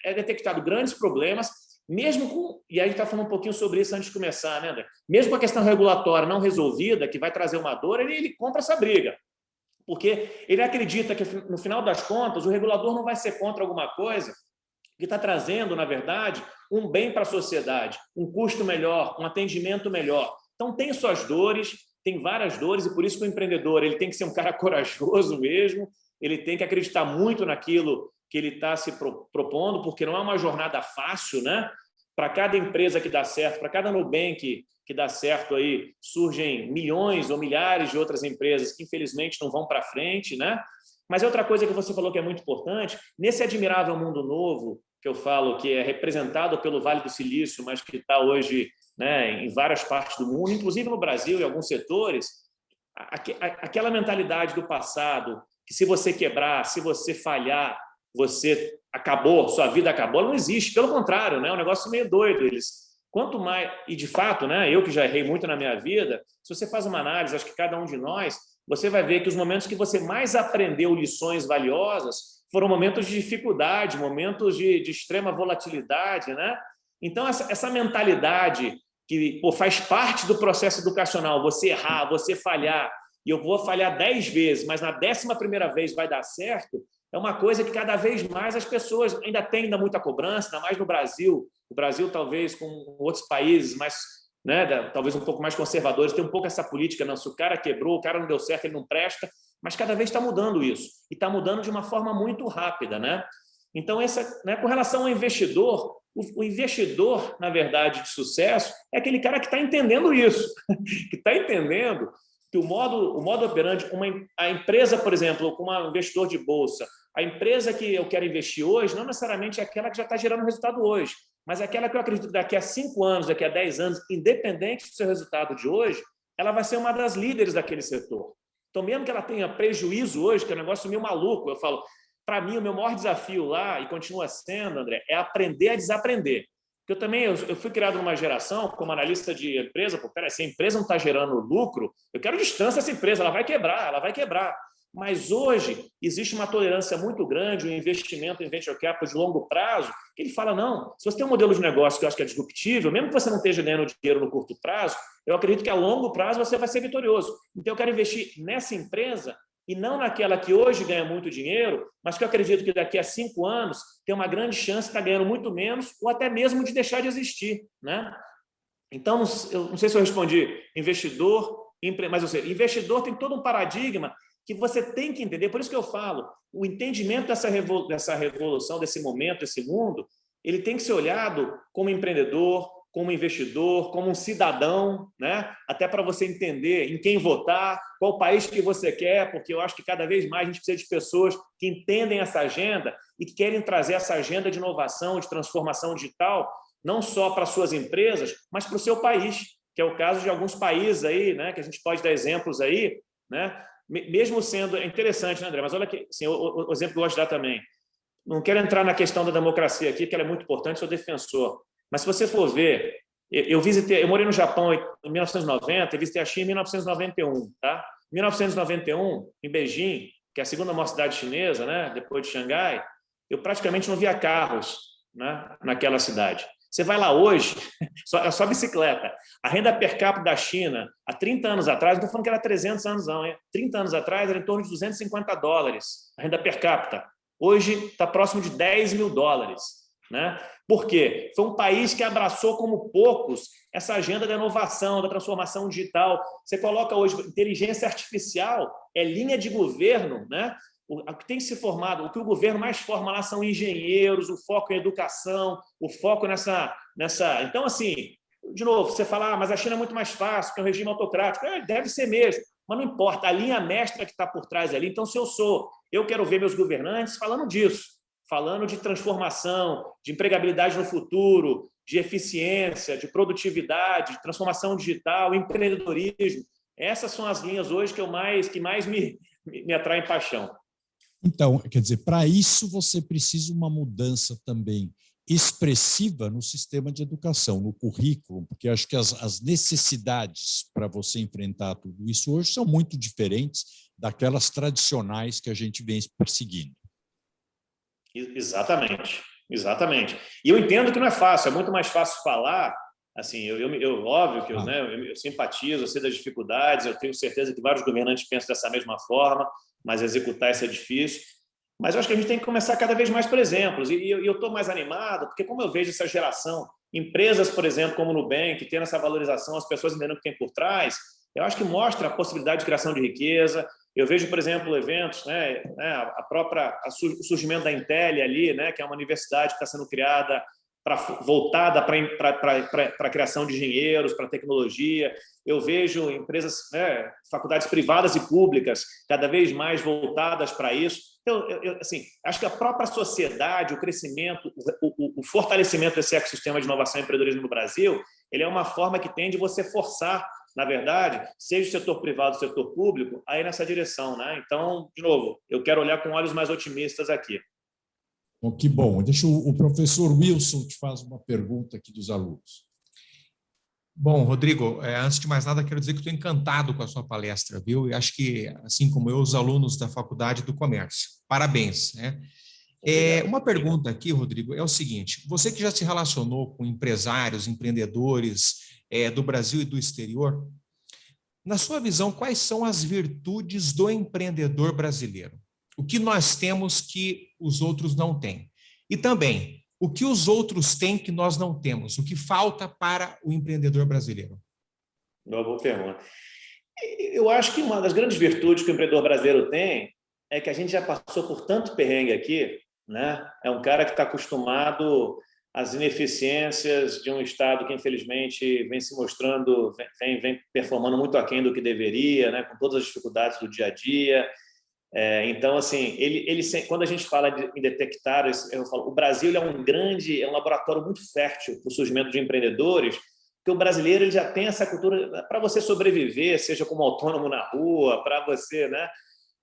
é detectado grandes problemas, mesmo com, e aí a gente está falando um pouquinho sobre isso antes de começar, né, André? Mesmo com a questão regulatória não resolvida, que vai trazer uma dor, ele compra essa briga. Porque ele acredita que, no final das contas, o regulador não vai ser contra alguma coisa que está trazendo, na verdade, um bem para a sociedade, um custo melhor, um atendimento melhor. Então, tem suas dores, tem várias dores, e por isso que o empreendedor ele tem que ser um cara corajoso mesmo, ele tem que acreditar muito naquilo que ele está se propondo, porque não é uma jornada fácil, né? Para cada empresa que dá certo, para cada Nubank que dá certo aí, surgem milhões ou milhares de outras empresas que, infelizmente, não vão para frente, né? Mas outra coisa que você falou que é muito importante, nesse admirável mundo novo, que eu falo que é representado pelo Vale do Silício, mas que está hoje, né, em várias partes do mundo, inclusive no Brasil, em alguns setores, aquela mentalidade do passado, que se você quebrar, se você falhar, você acabou, sua vida acabou, ela não existe. Pelo contrário, né? É um negócio meio doido. Quanto mais, e de fato, né, eu que já errei muito na minha vida, se você faz uma análise, acho que cada um de nós, você vai ver que os momentos que você mais aprendeu lições valiosas foram momentos de dificuldade, momentos de extrema volatilidade, né? Então, essa mentalidade que faz parte do processo educacional, você errar, você falhar, e eu vou falhar 10 vezes, mas na 11ª vez vai dar certo, é uma coisa que cada vez mais as pessoas ainda têm muita cobrança, ainda mais no Brasil. O Brasil, talvez, com outros países mais, né, talvez um pouco mais conservadores, tem um pouco essa política, não, se o cara quebrou, o cara não deu certo, ele não presta, mas cada vez está mudando isso, e está mudando de uma forma muito rápida, né? Então, né, com relação ao investidor, o investidor, na verdade, de sucesso, é aquele cara que está entendendo isso, que está entendendo que o modo operandi, a empresa, por exemplo, como um investidor de bolsa, a empresa que eu quero investir hoje não necessariamente é aquela que já está gerando resultado hoje, mas é aquela que eu acredito que daqui a 5 anos, daqui a 10 anos, independente do seu resultado de hoje, ela vai ser uma das líderes daquele setor. Então, mesmo que ela tenha prejuízo hoje, que é um negócio meio maluco, eu falo, para mim, o meu maior desafio lá, e continua sendo, André, é aprender a desaprender. Porque eu fui criado numa geração, como analista de empresa, se a empresa não está gerando lucro, eu quero distância dessa empresa, ela vai quebrar. Mas hoje existe uma tolerância muito grande, um investimento em venture capital de longo prazo, que ele fala, não, se você tem um modelo de negócio que eu acho que é disruptível, mesmo que você não esteja ganhando dinheiro no curto prazo, eu acredito que a longo prazo você vai ser vitorioso. Então eu quero investir nessa empresa e não naquela que hoje ganha muito dinheiro, mas que eu acredito que daqui a 5 anos tem uma grande chance de estar ganhando muito menos ou até mesmo de deixar de existir, né? Então, eu não sei se eu respondi investidor, mas eu sei, investidor tem todo um paradigma que você tem que entender. Por isso que eu falo, o entendimento dessa revolução, desse momento, desse mundo, ele tem que ser olhado como empreendedor, como investidor, como um cidadão, né? Até para você entender em quem votar, qual país que você quer, porque eu acho que cada vez mais a gente precisa de pessoas que entendem essa agenda e que querem trazer essa agenda de inovação, de transformação digital, não só para suas empresas, mas para o seu país, que é o caso de alguns países aí, né? Que a gente pode dar exemplos aí, né? Mesmo sendo... É interessante, né, André? Mas olha aqui, assim, o exemplo que eu gosto de dar também. Não quero entrar na questão da democracia aqui, que ela é muito importante, sou defensor. Mas se você for ver, eu morei no Japão em 1990 e visitei a China em 1991. Tá? Em 1991, em Beijing, que é a segunda maior cidade chinesa, né, depois de Xangai, eu praticamente não via carros, né, naquela cidade. Você vai lá hoje, é só bicicleta. A renda per capita da China, há 30 anos atrás, não estou falando que era 300 anos, não, hein? 30 anos atrás era em torno de $250, a renda per capita. Hoje está próximo de $10 mil. Né? Por quê? Foi um país que abraçou como poucos essa agenda da inovação, da transformação digital. Você coloca hoje inteligência artificial, é linha de governo, né? O que tem se formado, o que o governo mais forma lá são engenheiros, o foco em educação, o foco nessa... Então, assim, de novo, você fala, mas a China é muito mais fácil, que é um regime autocrático. Deve ser mesmo, mas não importa, a linha mestra que está por trás ali. Então, se eu quero ver meus governantes falando disso, falando de transformação, de empregabilidade no futuro, de eficiência, de produtividade, de transformação digital, empreendedorismo. Essas são as linhas hoje que mais me atraem paixão. Então, quer dizer, para isso você precisa uma mudança também expressiva no sistema de educação, no currículo, porque acho que as necessidades para você enfrentar tudo isso hoje são muito diferentes daquelas tradicionais que a gente vem perseguindo. Exatamente, exatamente. E eu entendo que não é fácil, é muito mais fácil falar. Assim, óbvio que eu simpatizo, eu sei das dificuldades, eu tenho certeza que vários governantes pensam dessa mesma forma, mas executar isso é difícil. Mas eu acho que a gente tem que começar cada vez mais por exemplos. E eu estou mais animado, porque como eu vejo essa geração, empresas, por exemplo, como o Nubank, tendo essa valorização, as pessoas entendendo o que tem por trás, eu acho que mostra a possibilidade de criação de riqueza. Eu vejo, por exemplo, eventos, o surgimento da Intel ali, né, que é uma universidade que está sendo criada voltada para a criação de engenheiros, para a tecnologia. Eu vejo empresas, faculdades privadas e públicas, cada vez mais voltadas para isso. Então, assim, acho que a própria sociedade, o crescimento, o fortalecimento desse ecossistema de inovação e empreendedorismo no Brasil, ele é uma forma que tem de você forçar, na verdade, seja o setor privado ou o setor público, a ir nessa direção, né? Então, de novo, eu quero olhar com olhos mais otimistas aqui. Bom, que bom. Deixa o professor Wilson te faz uma pergunta aqui dos alunos. Bom, Rodrigo, antes de mais nada, quero dizer que estou encantado com a sua palestra, viu? E acho que, assim como eu, os alunos da Faculdade do Comércio. Parabéns, né? Uma pergunta aqui, Rodrigo, é o seguinte: você que já se relacionou com empresários, empreendedores do Brasil e do exterior, na sua visão, quais são as virtudes do empreendedor brasileiro? O que nós temos que os outros não têm? E também, o que os outros têm que nós não temos? O que falta para o empreendedor brasileiro? Uma boa pergunta. Eu acho que uma das grandes virtudes que o empreendedor brasileiro tem é que a gente já passou por tanto perrengue aqui, né? É um cara que está acostumado às ineficiências de um Estado que, infelizmente, vem se mostrando, vem performando muito aquém do que deveria, né? Com todas as dificuldades do dia a dia. Então, assim, quando a gente fala em detectar, eu falo, o Brasil é um laboratório muito fértil para o surgimento de empreendedores, porque o brasileiro ele já tem essa cultura para você sobreviver, seja como autônomo na rua, para você, né?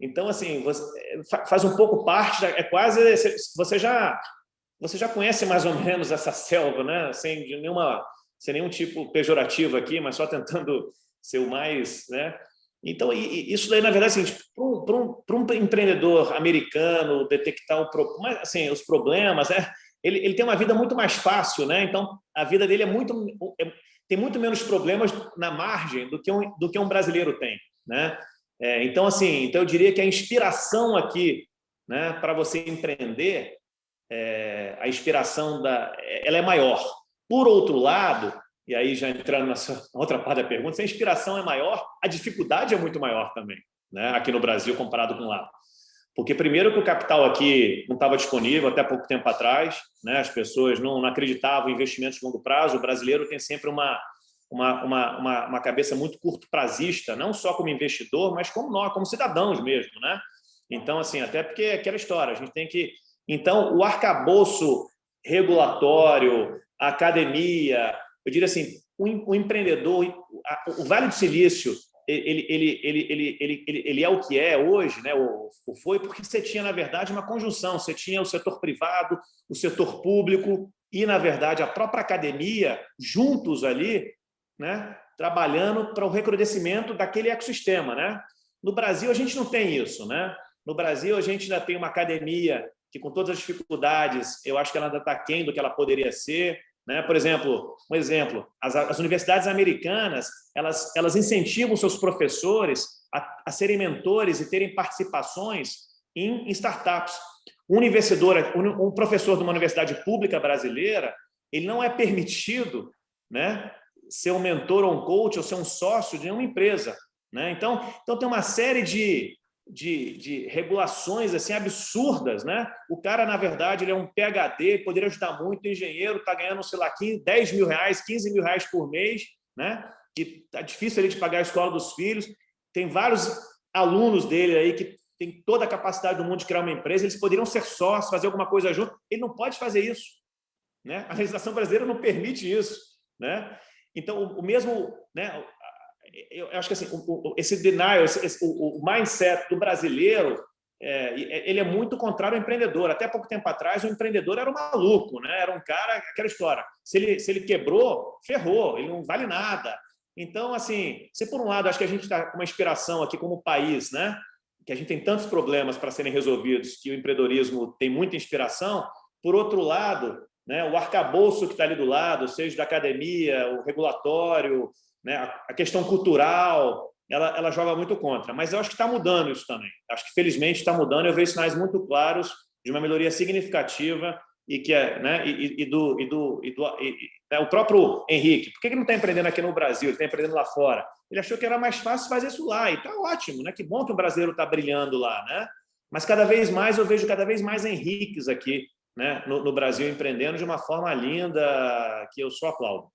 Então, assim, você faz um pouco parte, você já conhece mais ou menos essa selva, né? Sem nenhum tipo pejorativo aqui, mas só tentando ser o mais, né? Então, isso daí, na verdade, assim, para um empreendedor americano detectar os problemas, ele tem uma vida muito mais fácil, né? Então, a vida dele tem muito menos problemas na margem do que um brasileiro tem, né? Então, assim, eu diria que a inspiração aqui, né, para você empreender, a inspiração ela é maior. Por outro lado, e aí já entrando na outra parte da pergunta, se a inspiração é maior, a dificuldade é muito maior também, né? Aqui no Brasil comparado com lá. Porque, primeiro, que o capital aqui não estava disponível até pouco tempo atrás, né? As pessoas não acreditavam em investimentos de longo prazo. O brasileiro tem sempre uma cabeça muito curto-prazista, não só como investidor, mas como nós, como cidadãos mesmo, né? Então, assim, até porque é aquela história, a gente tem que... Então, o arcabouço regulatório, a academia, eu diria assim, o empreendedor, o Vale do Silício, ele é o que é hoje, né? Foi porque você tinha, na verdade, uma conjunção. Você tinha o setor privado, o setor público e, na verdade, a própria academia juntos ali, né? Trabalhando para o recrudescimento daquele ecossistema, né? No Brasil, a gente não tem isso, né? No Brasil, a gente ainda tem uma academia que, com todas as dificuldades, eu acho que ela ainda está aquém do que ela poderia ser, né? Por exemplo, as universidades americanas, elas incentivam seus professores a serem mentores e terem participações em startups. Um professor de uma universidade pública brasileira, ele não é permitido, né, ser um mentor ou um coach ou ser um sócio de uma empresa, né? Então tem uma série de regulações assim absurdas, né? O cara, na verdade, ele é um PhD, poderia ajudar muito, engenheiro, está ganhando, sei lá, 10 mil reais, 15 mil reais por mês, né? Que tá difícil ali de pagar a escola dos filhos. Tem vários alunos dele aí que tem toda a capacidade do mundo de criar uma empresa, eles poderiam ser sócios, fazer alguma coisa junto. Ele não pode fazer isso, né? A legislação brasileira não permite isso, né? Então, o mesmo, né? Eu acho que assim, esse denial, o mindset do brasileiro, ele é muito contrário ao empreendedor. Até pouco tempo atrás, o empreendedor era um maluco, né? Era um cara, aquela história. Se ele quebrou, ferrou, ele não vale nada. Então, assim, se por um lado, acho que a gente está com uma inspiração aqui como país, né? Que a gente tem tantos problemas para serem resolvidos, que o empreendedorismo tem muita inspiração. Por outro lado, né, o arcabouço que está ali do lado, seja da academia, o regulatório, né, a questão cultural, ela joga muito contra. Mas eu acho que está mudando isso também. Acho que, felizmente, está mudando. Eu vejo sinais muito claros de uma melhoria significativa e que né, o próprio Henrique, por que ele não está empreendendo aqui no Brasil? Ele está empreendendo lá fora. Ele achou que era mais fácil fazer isso lá. E está ótimo, né? Que bom que o brasileiro está brilhando lá, né? Mas cada vez mais eu vejo cada vez mais Henriques aqui, né, no Brasil empreendendo de uma forma linda que eu só aplaudo.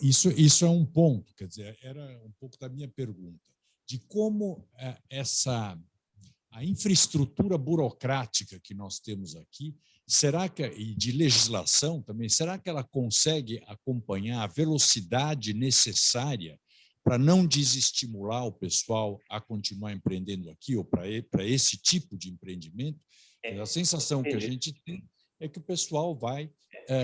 Isso é um ponto, quer dizer, era um pouco da minha pergunta, de como a infraestrutura burocrática que nós temos aqui, e de legislação também, será que ela consegue acompanhar a velocidade necessária para não desestimular o pessoal a continuar empreendendo aqui ou para esse tipo de empreendimento? A sensação que a gente tem é que o pessoal vai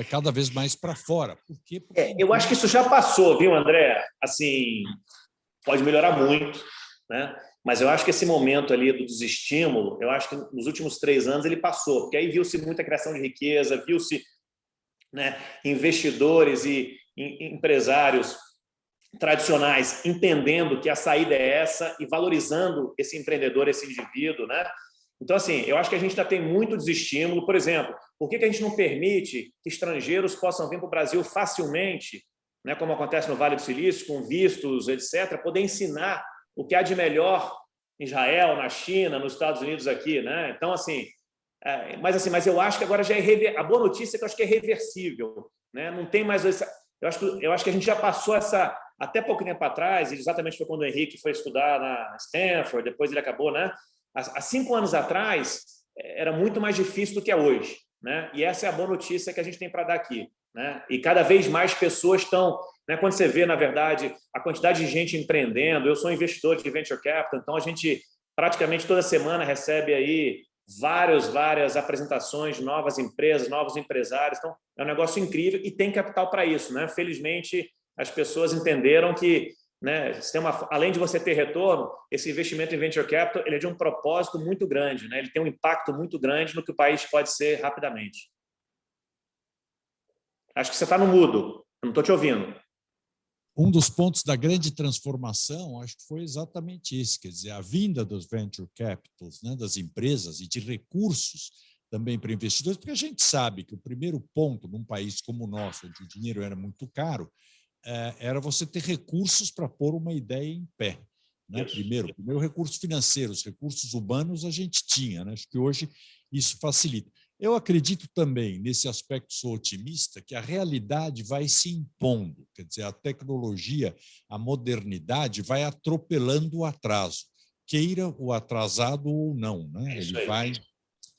cada vez mais para fora. Por quê? Porque eu acho que isso já passou, viu, André? Assim, pode melhorar muito, né? Mas eu acho que esse momento ali do desestímulo, eu acho que nos últimos 3 anos ele passou, porque aí viu-se muita criação de riqueza, viu-se, né, investidores e empresários tradicionais entendendo que a saída é essa e valorizando esse empreendedor, esse indivíduo, né? Então, assim, eu acho que a gente ainda tem muito desestímulo. Por exemplo, por que a gente não permite que estrangeiros possam vir para o Brasil facilmente, né, como acontece no Vale do Silício, com vistos, etc., poder ensinar o que há de melhor em Israel, na China, nos Estados Unidos aqui, né? Então, assim, mas eu acho que agora já é a boa notícia é que eu acho que é reversível, né? Não tem mais essa. Eu acho que a gente já passou essa. Até pouco tempo atrás, exatamente foi quando o Henrique foi estudar na Stanford, depois ele acabou, né? Há 5 anos atrás, era muito mais difícil do que é hoje, né? E essa é a boa notícia que a gente tem para dar aqui, né? E cada vez mais pessoas estão, né? Quando você vê, na verdade, a quantidade de gente empreendendo, eu sou investidor de venture capital, então a gente praticamente toda semana recebe aí várias apresentações de novas empresas, novos empresários, então é um negócio incrível e tem capital para isso, né? Felizmente, as pessoas entenderam que, né, além de você ter retorno, esse investimento em venture capital ele é de um propósito muito grande, né? Ele tem um impacto muito grande no que o país pode ser rapidamente. Acho que você está no mudo, eu não estou te ouvindo. Um dos pontos da grande transformação, acho que foi exatamente esse, quer dizer, a vinda dos venture capitals, né, das empresas e de recursos também para investidores, porque a gente sabe que o primeiro ponto num país como o nosso, onde o dinheiro era muito caro, era você ter recursos para pôr uma ideia em pé. né? Primeiro, recursos financeiros, recursos humanos a gente tinha, né? Acho que hoje isso facilita. Eu acredito também, nesse aspecto, sou otimista, que a realidade vai se impondo, quer dizer, a tecnologia, a modernidade vai atropelando o atraso, queira o atrasado ou não, né? Ele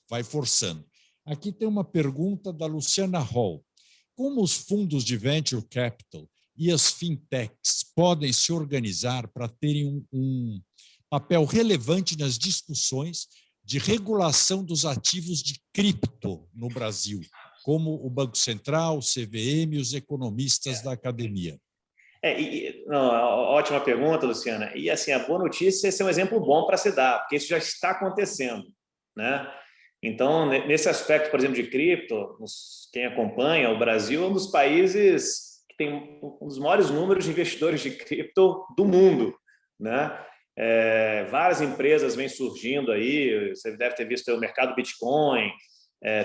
vai forçando. Aqui tem uma pergunta da Luciana Hall. Como os fundos de venture capital e as fintechs podem se organizar para terem um papel relevante nas discussões de regulação dos ativos de cripto no Brasil, como o Banco Central, o CVM e os economistas da academia? Ótima pergunta, Luciana. E assim, a boa notícia é esse é um exemplo bom para se dar, porque isso já está acontecendo, né? Então, nesse aspecto, por exemplo, de cripto, quem acompanha, o Brasil é um dos países que tem um dos maiores números de investidores de cripto do mundo, né? Várias empresas vêm surgindo aí, você deve ter visto o mercado Bitcoin,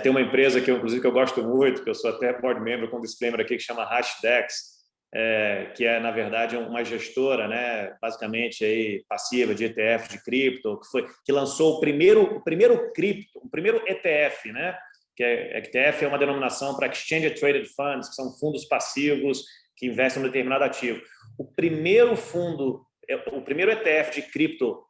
tem uma empresa que inclusive que eu gosto muito, que eu sou até board member com um disclaimer aqui, que chama Hashdex, que é, na verdade, uma gestora, né, basicamente aí, passiva de ETF de cripto, que lançou o primeiro cripto, o primeiro ETF, né, que ETF é uma denominação para Exchange Traded Funds, que são fundos passivos que investem em um determinado ativo. O primeiro ETF de cripto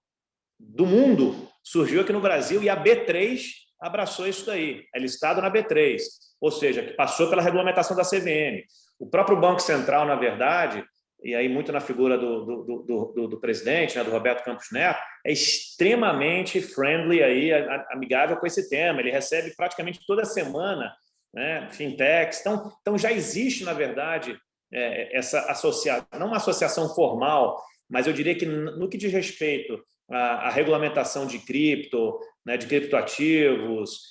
do mundo surgiu aqui no Brasil e a B3 abraçou isso daí, é listado na B3, ou seja, que passou pela regulamentação da CVM. O próprio Banco Central, na verdade, e aí muito na figura do presidente, né, do Roberto Campos Neto, é extremamente friendly, aí, amigável com esse tema. Ele recebe praticamente toda semana, né, fintechs. Então já existe, na verdade, essa associação, não uma associação formal, mas eu diria que no que diz respeito à regulamentação de cripto, né, de criptoativos,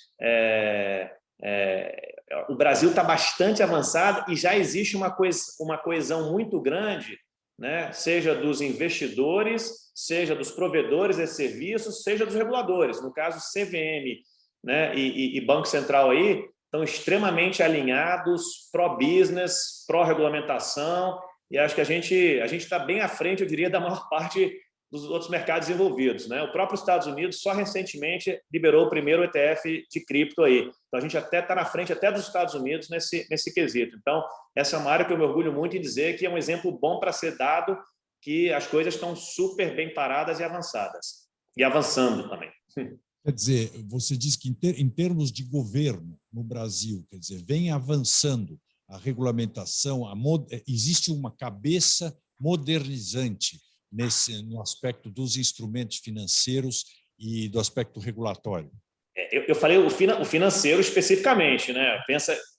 o Brasil está bastante avançado e já existe uma coesão muito grande, né? Seja dos investidores, seja dos provedores de serviços, seja dos reguladores. No caso, CVM, né, e Banco Central aí estão extremamente alinhados, pró-business, pró-regulamentação, e acho que a gente está bem à frente, eu diria, da maior parte dos outros mercados envolvidos, né? O próprio Estados Unidos só recentemente liberou o primeiro ETF de cripto aí. Então, a gente até está na frente até dos Estados Unidos nesse quesito. Então, essa é uma área que eu me orgulho muito em dizer que é um exemplo bom para ser dado, que as coisas estão super bem paradas e avançadas. E avançando também. Quer dizer, você diz que em termos de governo no Brasil, quer dizer, vem avançando a regulamentação, existe uma cabeça modernizante no aspecto dos instrumentos financeiros e do aspecto regulatório. Eu falei o financeiro especificamente, né?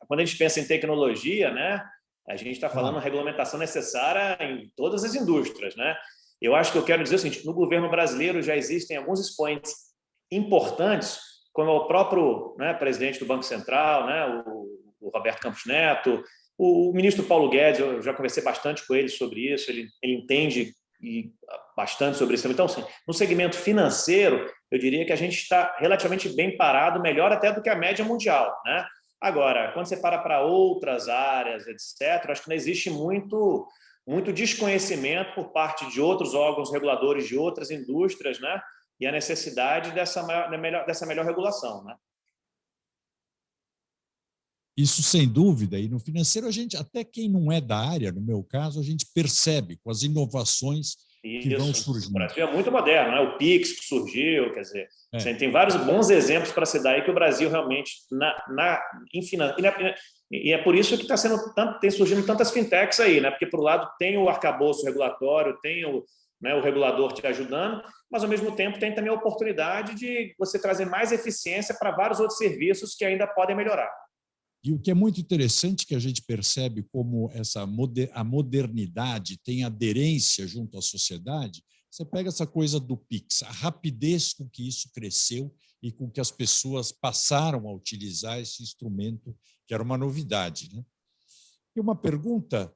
Quando a gente pensa em tecnologia, né? A gente está falando uma regulamentação necessária em todas as indústrias, né? Eu acho que eu quero dizer o seguinte: no governo brasileiro já existem alguns expoentes importantes, como o próprio, né, presidente do Banco Central, né, o Roberto Campos Neto, o ministro Paulo Guedes. Eu já conversei bastante com ele sobre isso. Ele entende bastante sobre isso. Então, assim, no segmento financeiro, eu diria que a gente está relativamente bem parado, melhor até do que a média mundial, né? Agora, quando você para outras áreas, etc., acho que não existe muito desconhecimento por parte de outros órgãos reguladores de outras indústrias, né? E a necessidade dessa melhor regulação, né? Isso sem dúvida, e no financeiro a gente, até quem não é da área, no meu caso, a gente percebe com as inovações que vão surgindo. O Brasil é muito moderno, né? O Pix que surgiu, quer dizer, tem vários bons exemplos para se dar aí que o Brasil realmente e é por isso que tem surgindo tantas fintechs aí, né? Porque por um lado tem o arcabouço regulatório, tem o regulador te ajudando, mas ao mesmo tempo tem também a oportunidade de você trazer mais eficiência para vários outros serviços que ainda podem melhorar. E o que é muito interessante que a gente percebe como a modernidade tem aderência junto à sociedade, você pega essa coisa do Pix, a rapidez com que isso cresceu e com que as pessoas passaram a utilizar esse instrumento, que era uma novidade, né? E uma pergunta,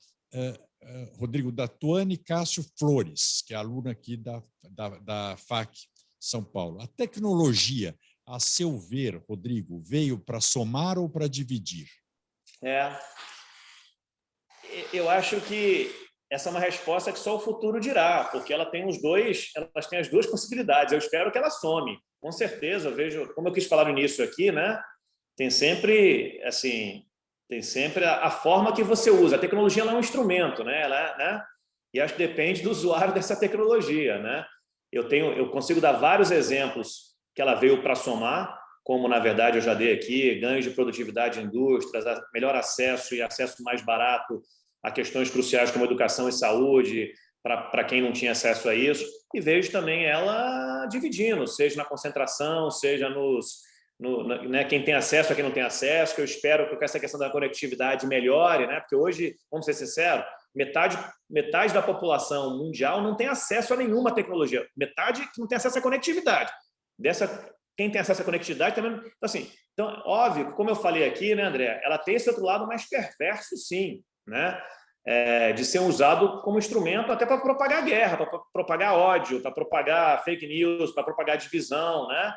Rodrigo, da Tuane Cássio Flores, que é aluna aqui da FAC São Paulo. A tecnologia, a seu ver, Rodrigo, veio para somar ou para dividir? Eu acho que essa é uma resposta que só o futuro dirá, porque elas têm as duas possibilidades. Eu espero que ela some. Com certeza, eu vejo, como eu quis falar no início aqui, né? Tem sempre a forma que você usa. A tecnologia ela é um instrumento, né? E acho que depende do usuário dessa tecnologia, né? Eu consigo dar vários exemplos que ela veio para somar, como na verdade eu já dei aqui, ganhos de produtividade em indústrias, melhor acesso e acesso mais barato a questões cruciais como educação e saúde, para quem não tinha acesso a isso, e vejo também ela dividindo, seja na concentração, seja né, quem tem acesso a quem não tem acesso, que eu espero que essa questão da conectividade melhore, né? Porque hoje, vamos ser sinceros, metade da população mundial não tem acesso a nenhuma tecnologia, metade que não tem acesso à conectividade. Quem tem acesso à conectividade também. Então, óbvio, como eu falei aqui, né, André, ela tem esse outro lado mais perverso, sim, né? De ser usado como instrumento até para propagar guerra, para propagar ódio, para propagar fake news, para propagar divisão, né?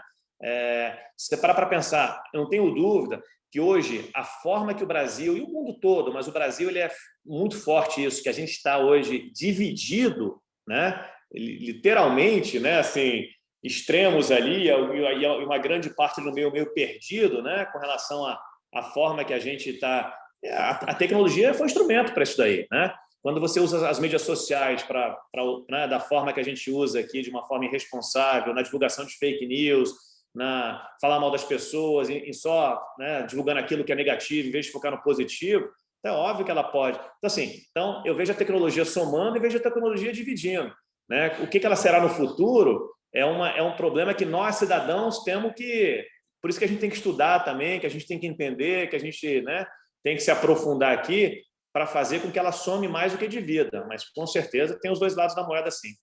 Se você parar para pensar, eu não tenho dúvida que hoje a forma que o Brasil e o mundo todo, mas o Brasil ele é muito forte isso, que a gente está hoje dividido, né? Literalmente, né? Assim, extremos ali e uma grande parte do meio perdido, né? Com relação à forma que a gente está. A tecnologia foi um instrumento para isso daí, né? Quando você usa as mídias sociais né, da forma que a gente usa aqui, de uma forma irresponsável, na divulgação de fake news, falar mal das pessoas, em só, né, divulgando aquilo que é negativo, em vez de focar no positivo, então é óbvio que ela pode. Então eu vejo a tecnologia somando e vejo a tecnologia dividindo, né? O que ela será no futuro é um problema que nós, cidadãos, temos que... Por isso que a gente tem que estudar também, que a gente tem que entender, que a gente, né, tem que se aprofundar aqui para fazer com que ela some mais do que divida. Mas, com certeza, tem os dois lados da moeda, sim.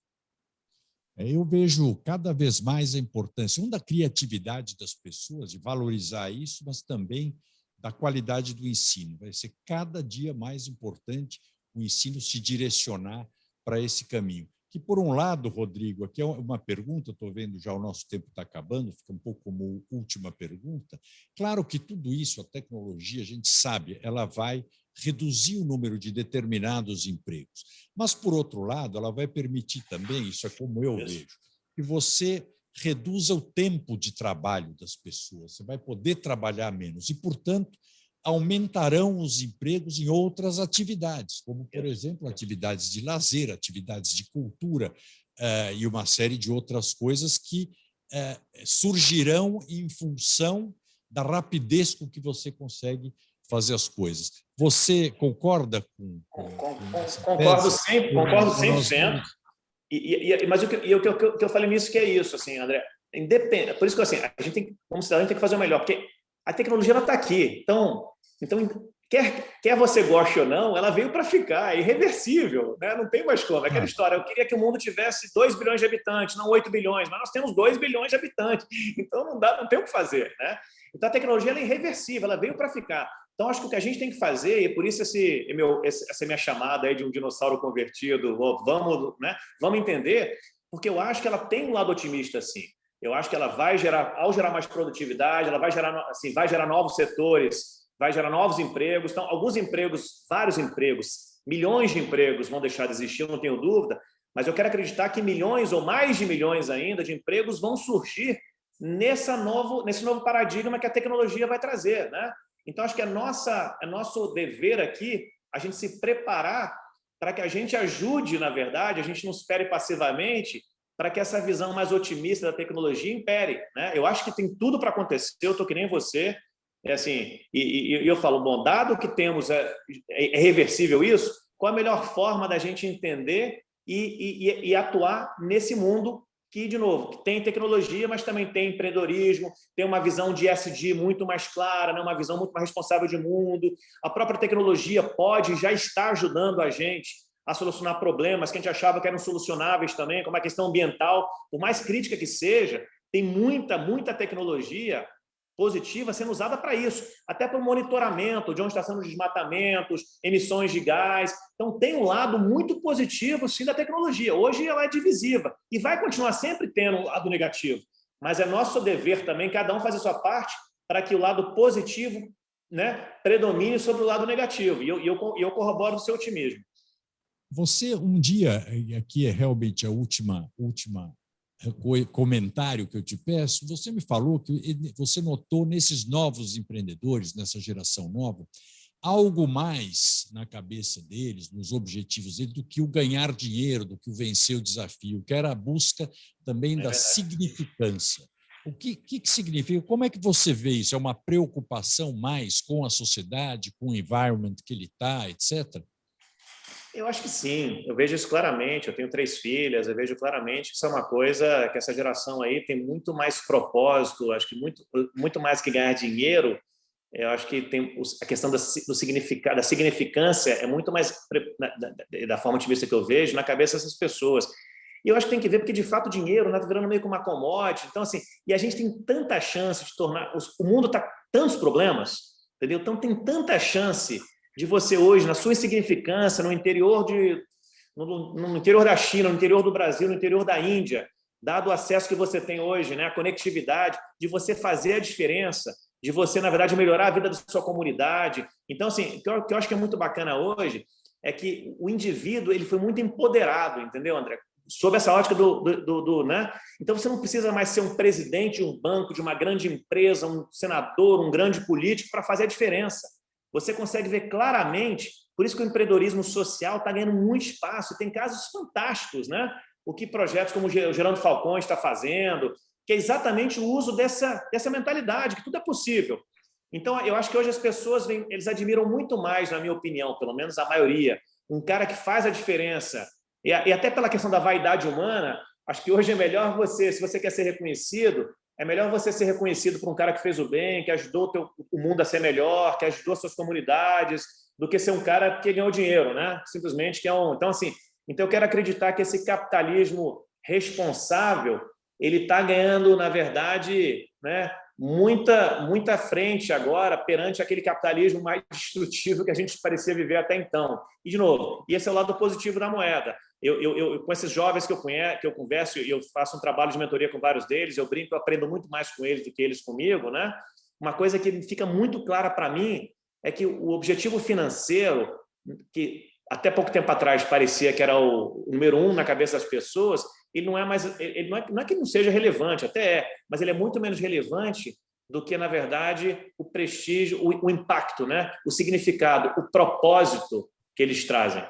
Eu vejo cada vez mais a importância, da criatividade das pessoas, de valorizar isso, mas também da qualidade do ensino. Vai ser cada dia mais importante o ensino se direcionar para esse caminho. Que, por um lado, Rodrigo, aqui é uma pergunta, estou vendo já o nosso tempo está acabando, fica um pouco como última pergunta. Claro que tudo isso, a tecnologia, a gente sabe, ela vai reduzir o número de determinados empregos. Mas, por outro lado, ela vai permitir também, isso é como eu vejo, que você reduza o tempo de trabalho das pessoas. Você vai poder trabalhar menos e, portanto, aumentarão os empregos em outras atividades, como, por exemplo, atividades de lazer, atividades de cultura e uma série de outras coisas que surgirão em função da rapidez com que você consegue fazer as coisas. Você concorda com Concordo 100%. Mas o que eu falei nisso que é isso, assim, André. Independente. Por isso que assim, a gente tem que fazer o melhor, porque a tecnologia está aqui. Então quer você goste ou não, ela veio para ficar, é irreversível, né? Não tem mais como. É aquela história, eu queria que o mundo tivesse 2 bilhões de habitantes, não 8 bilhões, mas nós temos 2 bilhões de habitantes, então não tem o que fazer, né? Então a tecnologia ela é irreversível, ela veio para ficar. Então acho que o que a gente tem que fazer, e por isso essa minha chamada aí de um dinossauro convertido, vamos entender, porque eu acho que ela tem um lado otimista, sim. Eu acho que ela vai gerar, ao gerar mais produtividade, ela vai gerar novos setores, vai gerar novos empregos. Então, alguns empregos, vários empregos, milhões de empregos vão deixar de existir, eu não tenho dúvida, mas eu quero acreditar que milhões ou mais de milhões ainda de empregos vão surgir nesse novo paradigma que a tecnologia vai trazer, né? Então, acho que é nosso dever aqui a gente se preparar para que a gente ajude, na verdade, a gente não espere passivamente para que essa visão mais otimista da tecnologia impere, né? Eu acho que tem tudo para acontecer, eu estou que nem você, assim, e eu falo, bom, dado que temos, é reversível isso, qual a melhor forma da gente entender e atuar nesse mundo que, de novo, tem tecnologia, mas também tem empreendedorismo, tem uma visão de ESG muito mais clara, né? Uma visão muito mais responsável de mundo. A própria tecnologia já está ajudando a gente a solucionar problemas que a gente achava que eram solucionáveis também, como a questão ambiental, por mais crítica que seja, tem muita tecnologia positiva sendo usada para isso, até para o monitoramento de onde está sendo os desmatamentos, emissões de gás. Então, tem um lado muito positivo, sim, da tecnologia. Hoje ela é divisiva e vai continuar sempre tendo um lado negativo, mas é nosso dever também, cada um fazer sua parte para que o lado positivo, né, predomine sobre o lado negativo. E eu corroboro o seu otimismo. Você, um dia, e aqui é realmente a última comentário que eu te peço, você me falou que você notou nesses novos empreendedores, nessa geração nova, algo mais na cabeça deles, nos objetivos deles, do que o ganhar dinheiro, do que o vencer o desafio, que era a busca também da significância. O que significa? Como é que você vê isso? É uma preocupação mais com a sociedade, com o environment que ele está, etc.? Eu acho que sim, eu vejo isso claramente. Eu tenho 3 filhas, eu vejo claramente que isso é uma coisa que essa geração aí tem muito mais propósito, acho que muito mais que ganhar dinheiro. Eu acho que tem a questão do significado, da significância é muito mais da forma de vista que eu vejo na cabeça dessas pessoas. E eu acho que tem que ver porque de fato o dinheiro está virando meio que uma commodity. Então assim, e a gente tem tanta chance de tornar o mundo está tantos problemas, entendeu? Então tem tanta chance de você hoje, na sua insignificância, no interior da China, no interior do Brasil, no interior da Índia, dado o acesso que você tem hoje, né, a conectividade, de você fazer a diferença, de você, na verdade, melhorar a vida da sua comunidade. Então, assim, o que eu acho que é muito bacana hoje é que o indivíduo ele foi muito empoderado, entendeu, André? Sob essa ótica né? Então, você não precisa mais ser um presidente de um banco, de uma grande empresa, um senador, um grande político para fazer a diferença. Você consegue ver claramente, por isso que o empreendedorismo social está ganhando muito espaço, tem casos fantásticos, né? O que projetos como o Gerando Falcões está fazendo, que é exatamente o uso dessa mentalidade, que tudo é possível. Então, eu acho que hoje as pessoas eles admiram muito mais, na minha opinião, pelo menos a maioria, um cara que faz a diferença, e até pela questão da vaidade humana, acho que hoje é melhor você, se você quer ser reconhecido, é melhor você ser reconhecido por um cara que fez o bem, que ajudou o mundo a ser melhor, que ajudou suas comunidades, do que ser um cara que ganhou dinheiro, né? Simplesmente que é um... Então, assim, eu quero acreditar que esse capitalismo responsável ele está ganhando, na verdade, né, muita frente agora perante aquele capitalismo mais destrutivo que a gente parecia viver até então. E, de novo, esse é o lado positivo da moeda. Com esses jovens que eu converso, e eu faço um trabalho de mentoria com vários deles, eu brinco, eu aprendo muito mais com eles do que eles comigo, né? Uma coisa que fica muito clara para mim é que o objetivo financeiro, que até pouco tempo atrás parecia que era o número 1 na cabeça das pessoas, ele não é mais, ele não é que não seja relevante, até é, mas ele é muito menos relevante do que, na verdade, o prestígio, o impacto, né? O significado, o propósito que eles trazem.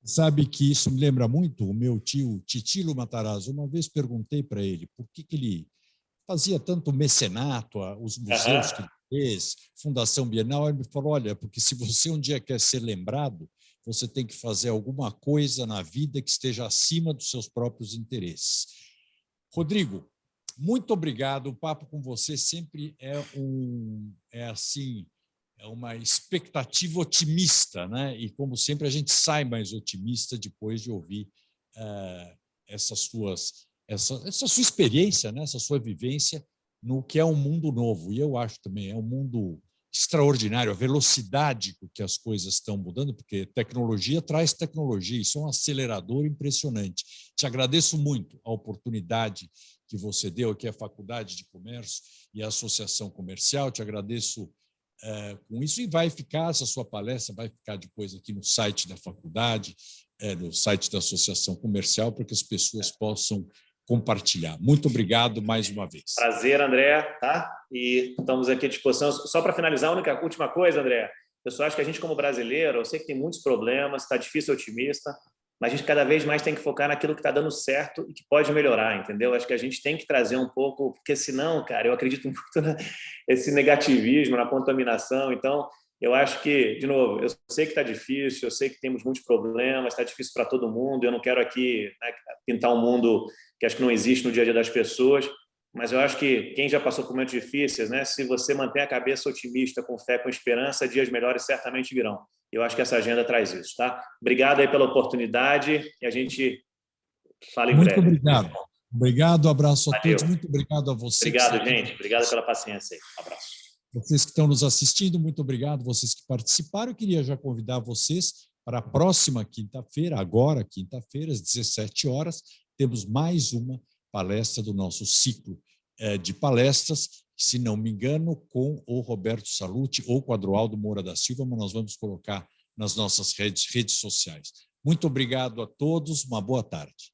Sabe que isso me lembra muito o meu tio Titilo Matarazzo. Uma vez perguntei para ele por que ele fazia tanto mecenato, os museus que ele fez, Fundação Bienal. Ele me falou, olha, porque se você um dia quer ser lembrado, você tem que fazer alguma coisa na vida que esteja acima dos seus próprios interesses. Rodrigo, muito obrigado. O papo com você sempre é uma expectativa otimista, né? E, como sempre, a gente sai mais otimista depois de ouvir essa sua experiência, né? Essa sua vivência no que é um mundo novo. E eu acho também é um mundo extraordinário, a velocidade com que as coisas estão mudando, porque tecnologia traz tecnologia, isso é um acelerador impressionante. Te agradeço muito a oportunidade que você deu aqui à Faculdade de Comércio e à Associação Comercial, te agradeço com isso, e vai ficar, essa sua palestra vai ficar depois aqui no site da faculdade, no site da Associação Comercial, para que as pessoas possam compartilhar. Muito obrigado mais uma vez. Prazer, André, tá? E estamos aqui à disposição. Só para finalizar, a última coisa, André, eu só acho que a gente, como brasileiro, eu sei que tem muitos problemas, está difícil ser otimista, mas a gente cada vez mais tem que focar naquilo que está dando certo e que pode melhorar, entendeu? Acho que a gente tem que trazer um pouco, porque senão, cara, eu acredito muito nesse negativismo, na contaminação. Então, eu acho que, de novo, eu sei que está difícil, eu sei que temos muitos problemas, está difícil para todo mundo, eu não quero aqui, né, pintar um mundo que acho que não existe no dia a dia das pessoas, mas eu acho que quem já passou por momentos difíceis, né, se você mantém a cabeça otimista, com fé, com esperança, dias melhores certamente virão. Eu acho que essa agenda traz isso, tá? Obrigado aí pela oportunidade e a gente fala em breve. Muito obrigado. Obrigado, abraço a todos. Muito obrigado a você. Obrigado, gente. Obrigado pela paciência aí. Um abraço. Vocês que estão nos assistindo, muito obrigado. Vocês que participaram, eu queria já convidar vocês para a próxima quinta-feira, agora, quinta-feira, às 17 horas, temos mais uma palestra do nosso ciclo de palestras, se não me engano, com o Roberto Salluti ou com o Adroaldo Moura da Silva, mas nós vamos colocar nas nossas redes sociais. Muito obrigado a todos, uma boa tarde.